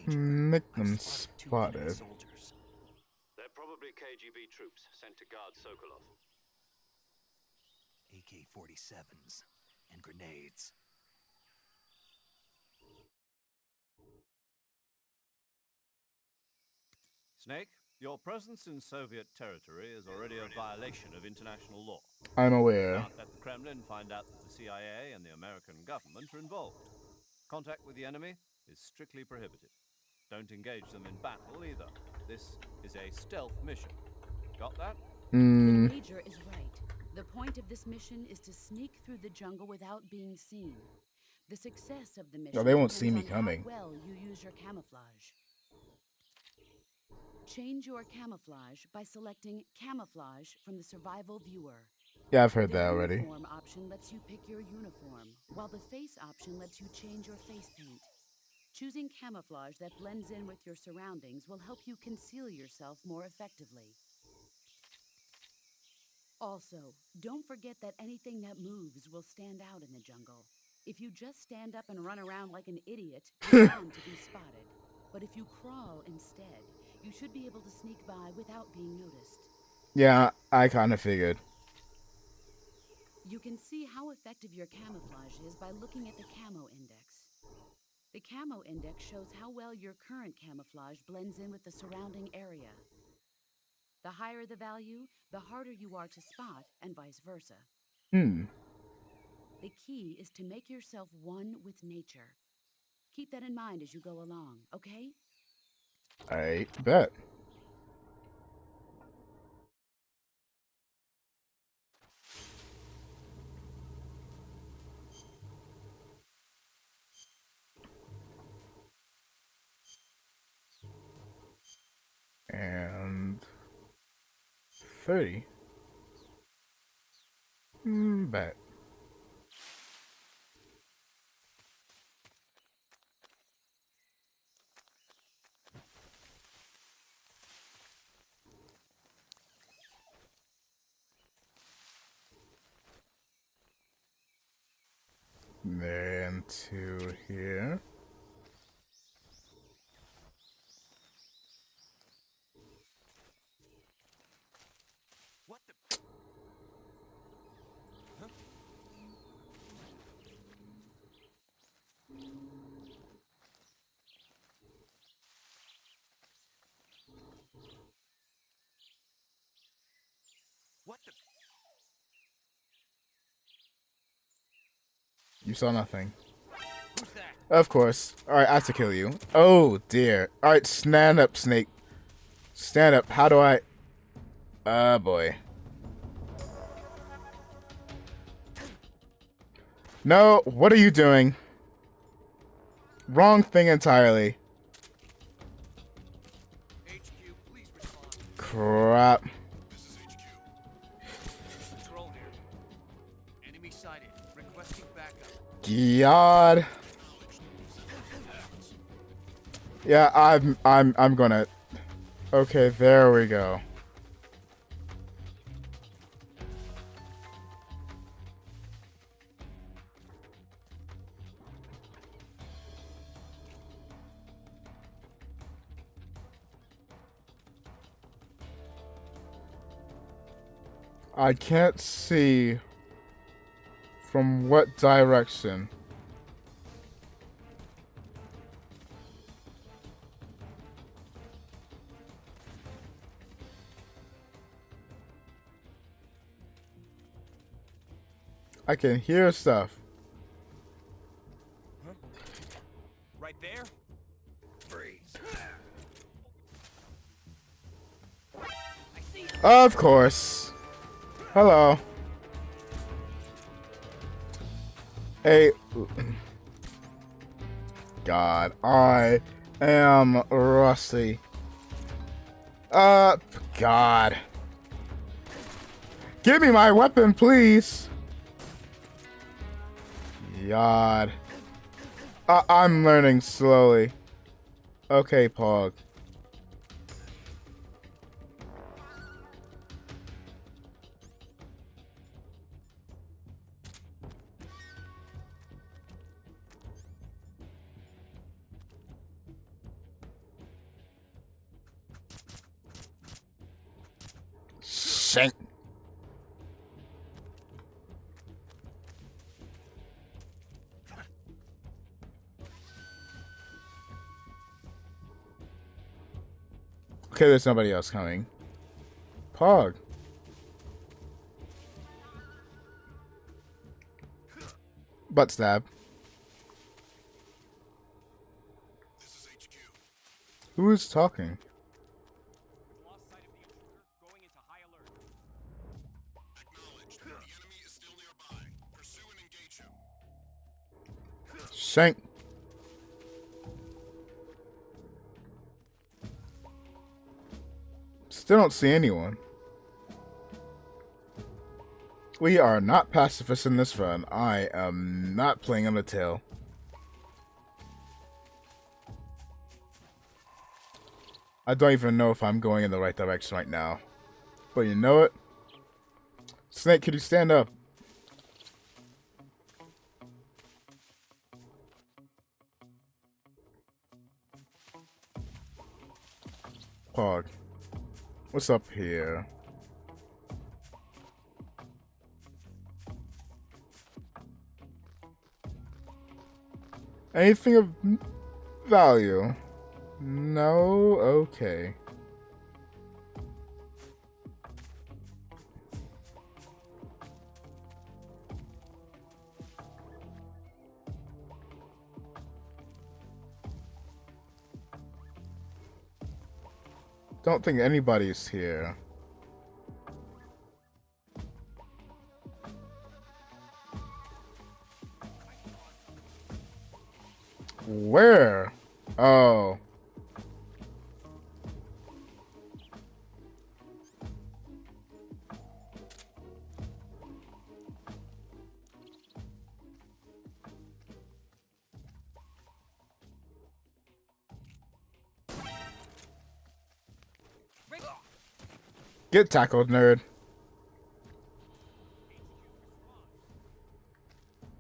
Speaker 1: Make them spotted.
Speaker 2: Soldiers.
Speaker 3: They're probably KGB troops sent to guard Sokolov.
Speaker 2: AK-47s and grenades.
Speaker 3: Snake, your presence in Soviet territory is already a violation of international law.
Speaker 1: I'm aware.
Speaker 3: Can't let the Kremlin find out that the CIA and the American government are involved. Contact with the enemy is strictly prohibited. Don't engage them in battle either. This is a stealth mission. Got that?
Speaker 7: The Major is right. The point of this mission is to sneak through the jungle without being seen. The success of the mission
Speaker 1: No, they won't see me
Speaker 7: depends on
Speaker 1: coming.
Speaker 7: how well you use your camouflage. Change your camouflage by selecting Camouflage from the Survival Viewer.
Speaker 1: Yeah, I've heard
Speaker 7: The
Speaker 1: that already.
Speaker 7: uniform option lets you pick your uniform, while the face option lets you change your face paint. Choosing camouflage that blends in with your surroundings will help you conceal yourself more effectively. Also, don't forget that anything that moves will stand out in the jungle. If you just stand up and run around like an idiot, you're bound to be spotted. But if you crawl instead, you should be able to sneak by without being noticed.
Speaker 1: Yeah, I kind of figured.
Speaker 7: You can see how effective your camouflage is by looking at the Camo Index. The Camo Index shows how well your current camouflage blends in with the surrounding area. The higher the value, the harder you are to spot, and vice versa. The key is to make yourself one with nature. Keep that in mind as you go along, okay?
Speaker 1: I bet. 30. Bet. Then to here.
Speaker 2: What the? Huh? What the?
Speaker 1: You saw nothing.
Speaker 2: Who's that?
Speaker 1: Of course. Alright, I have to kill you. Oh dear. Alright, stand up, Snake. Stand up. How do I... Oh boy. No, what are you doing? Wrong thing entirely.
Speaker 2: HQ, please respond.
Speaker 1: Crap.
Speaker 2: This is HQ. Control here. Enemy sighted. Requesting backup.
Speaker 1: God. Yeah, I'm gonna... Okay, there we go. I can't see from what direction. I can hear stuff.
Speaker 2: Huh? Right there? Freeze. I see him.
Speaker 1: Of course. Hello. Hey. God, I am rusty. God. Give me my weapon, please. God. I'm learning slowly. Okay, Pog. Shank. Okay, there's nobody else coming. Pog. Butt stab.
Speaker 2: This is HQ.
Speaker 1: Who is talking?
Speaker 2: Lost sight of the intruder. Going into high alert.
Speaker 8: Acknowledged. The enemy is still nearby. Pursue and engage him.
Speaker 1: Shank. Still don't see anyone. We are not pacifists in this run. I am not playing on the tail. I don't even know if I'm going in the right direction right now. But you know what? Snake, could you stand up? Pog. What's up here? Anything of value? No? Okay. Don't think anybody's here. Where? Oh. Get tackled, nerd.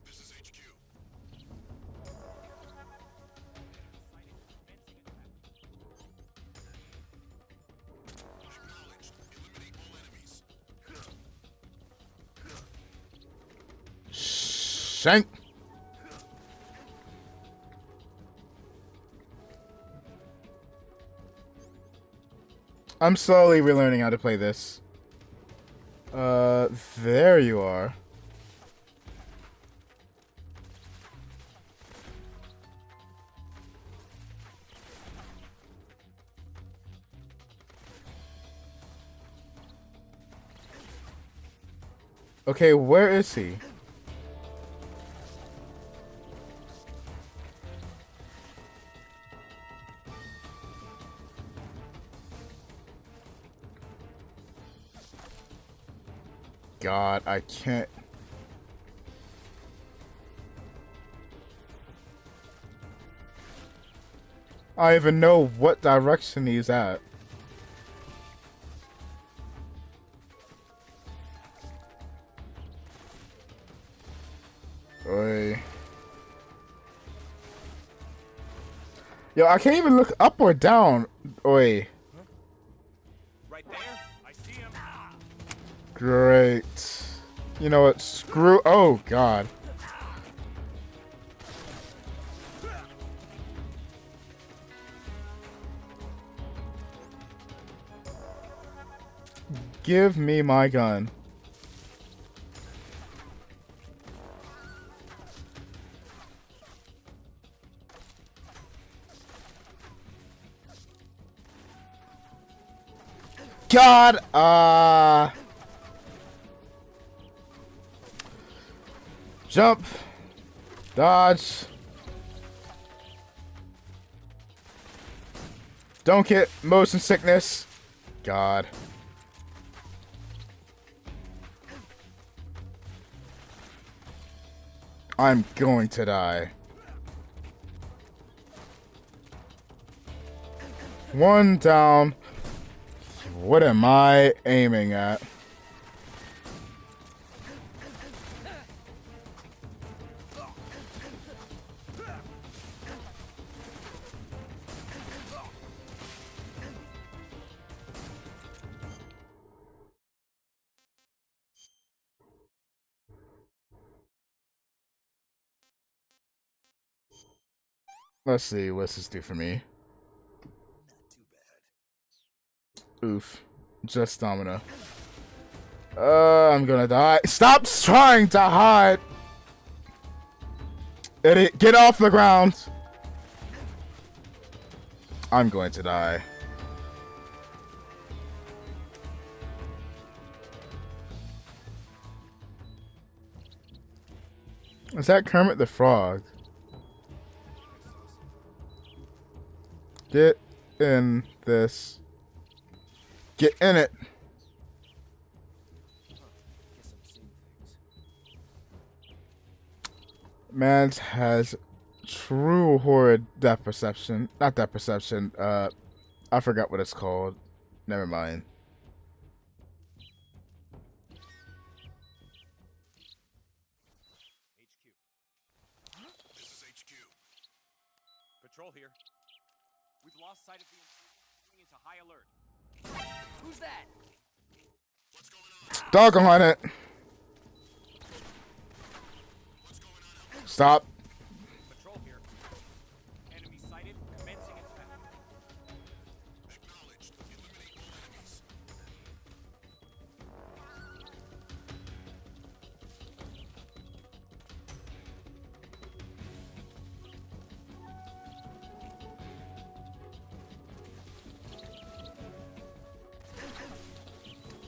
Speaker 8: This is HQ. Acknowledged. Eliminate all enemies.
Speaker 1: Shank. I'm slowly relearning how to play this. There you are. Okay, where is he? God, I can't. I don't even know what direction he's at. Oi. Yo, I can't even look up or down. Oi.
Speaker 4: Right there. I see him.
Speaker 1: Great. You know what? Screw. Oh, God. Give me my gun. God, jump, dodge, don't get motion sickness. God. I'm going to die. One down. What am I aiming at? Let's see, what's this do for me? Oof. Just stamina. I'm gonna die. Stop trying to hide! Idiot, get off the ground! I'm going to die. Is that Kermit the Frog? Get in this. Get in it! Man has true horrid depth perception. Not depth perception. I forgot what it's called. Never mind.
Speaker 8: This is HQ.
Speaker 4: Patrol here. We've lost sight of the intruder. Going into high alert. Who's that?
Speaker 8: What's going on?
Speaker 1: Doggone it!
Speaker 8: What's going on out
Speaker 1: Stop.
Speaker 4: Patrol here. Enemy sighted. Commencing attack.
Speaker 8: there? Acknowledged. Eliminate all enemies.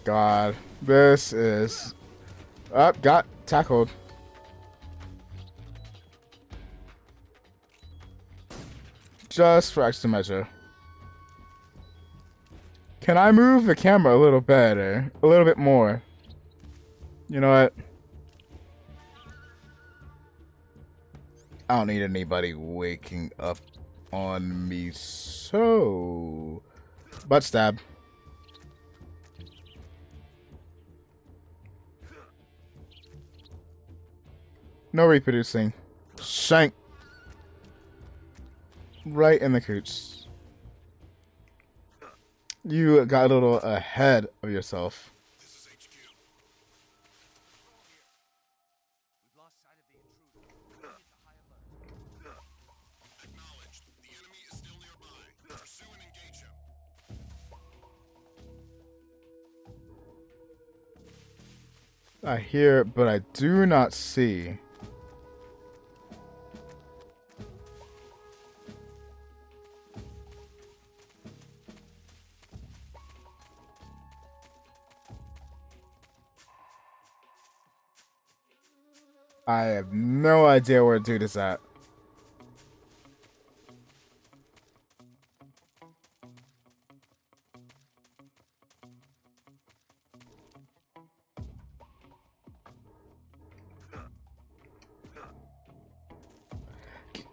Speaker 1: God, this is up. Got tackled. Just for extra measure. Can I move the camera a little better? A little bit more. You know what? I don't need anybody waking up on me. So, butt stab. No reproducing. Shank. Right in the cooch. You got a little ahead of yourself.
Speaker 8: This is HQ.
Speaker 2: We've lost sight of the intruder. Proceed to high alert.
Speaker 8: Acknowledged. The enemy is still nearby. Pursue and engage him.
Speaker 1: I hear, but I do not see. I have no idea where dude is at.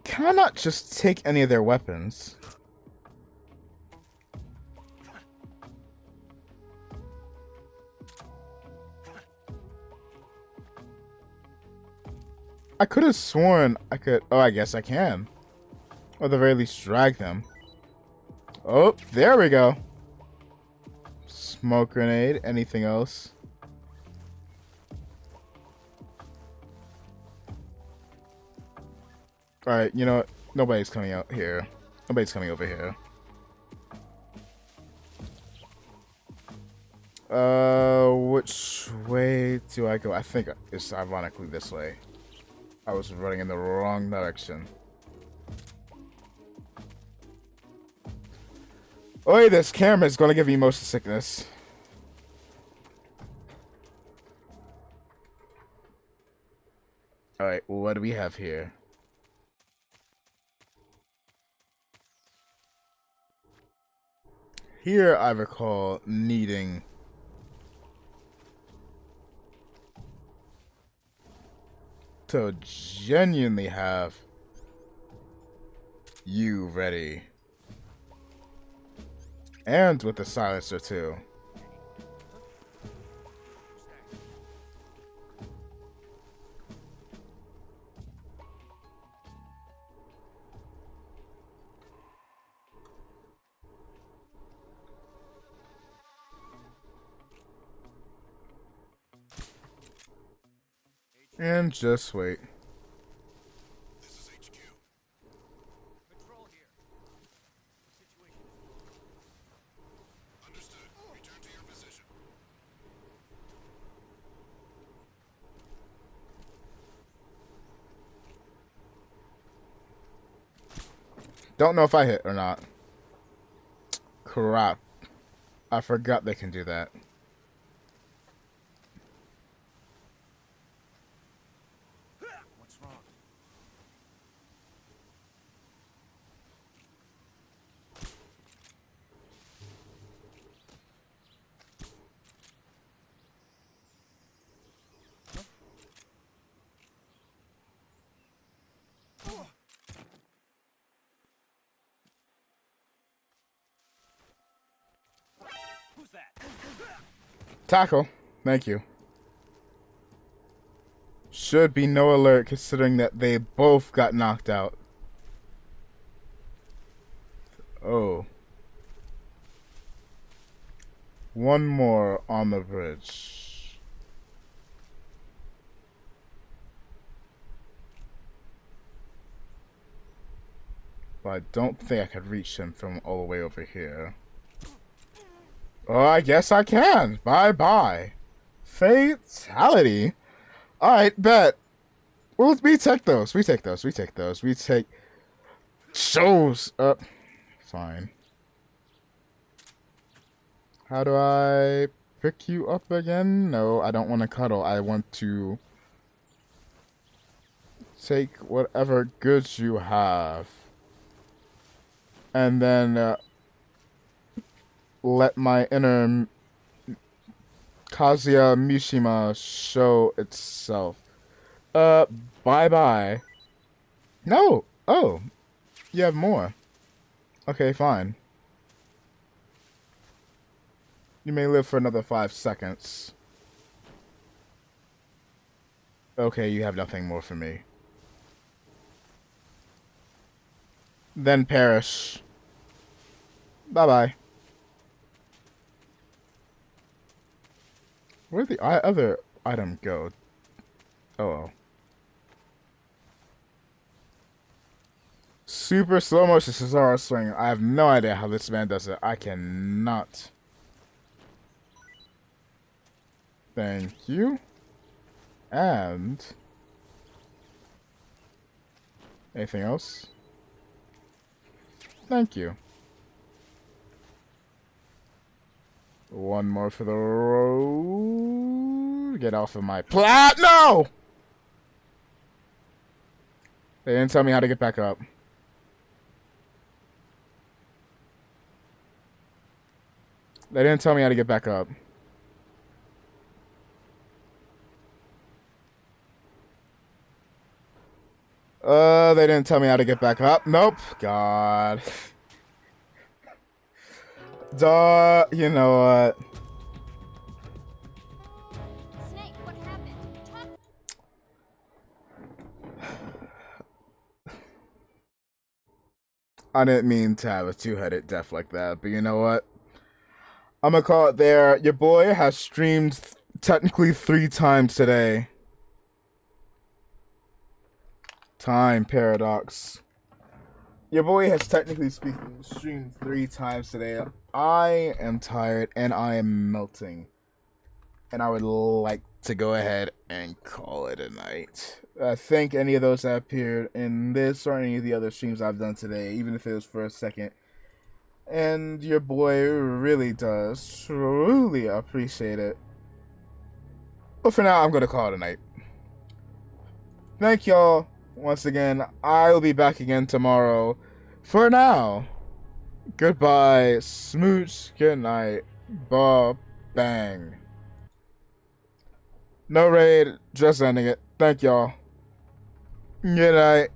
Speaker 1: Can I not just take any of their weapons? I could have sworn I could. Oh, I guess I can. Or at the very least, drag them. Oh, there we go. Smoke grenade. Anything else? Alright, you know what? Nobody's coming out here. Nobody's coming over here. Which way do I go? I think it's ironically this way. I was running in the wrong direction. Oi, this camera is gonna give me motion sickness. Alright, what do we have here? Here I recall needing to genuinely have you ready. And with the silencer too. And just wait.
Speaker 8: This is HQ.
Speaker 2: Control here. The situation is
Speaker 8: Understood. Return to your position.
Speaker 1: Don't know if I hit or not. Crap. I forgot they can do that.
Speaker 2: what's wrong? Who's that?
Speaker 1: Tackle. Thank you. Should be no alert considering that they both got knocked out. Oh. One more on the bridge. But I don't think I could reach him from all the way over here. Oh, I guess I can. Bye-bye. Fatality. Alright, bet. Well, we take those. We take those. We take those. We take... Shows up. Fine. How do I pick you up again? No, I don't want to cuddle. I want to take whatever goods you have. And then let my inner Kazuya Mishima show itself. Bye-bye. No! Oh! You have more. Okay, fine. You may live for another 5 seconds. Okay, you have nothing more for me. Then perish. Bye-bye. Where'd the other item go? Oh well. Super slow motion Cesaro swing. I have no idea how this man does it. I cannot. Thank you. And anything else? Thank you. One more for the road. Get off of my plat. No! They didn't tell me how to get back up. They didn't tell me how to get back up. They didn't tell me how to get back up. Nope. God. Duh. You know what?
Speaker 6: Snake, what happened? Talk.
Speaker 1: I didn't mean to have a two-headed death like that, but you know what? I'm gonna call it there. Your boy has streamed technically 3 times today. Time paradox. Your boy has technically speaking streamed 3 times today. I am tired and I am melting. And I would like to go ahead and call it a night. Thank any of those that appeared in this or any of the other streams I've done today, even if it was for a second. And your boy really does truly appreciate it. But for now, I'm going to call it a night. Thank y'all once again. I'll be back again tomorrow. For now, goodbye, smooch, good night, ba bang. No raid, just ending it. Thank y'all. Good night.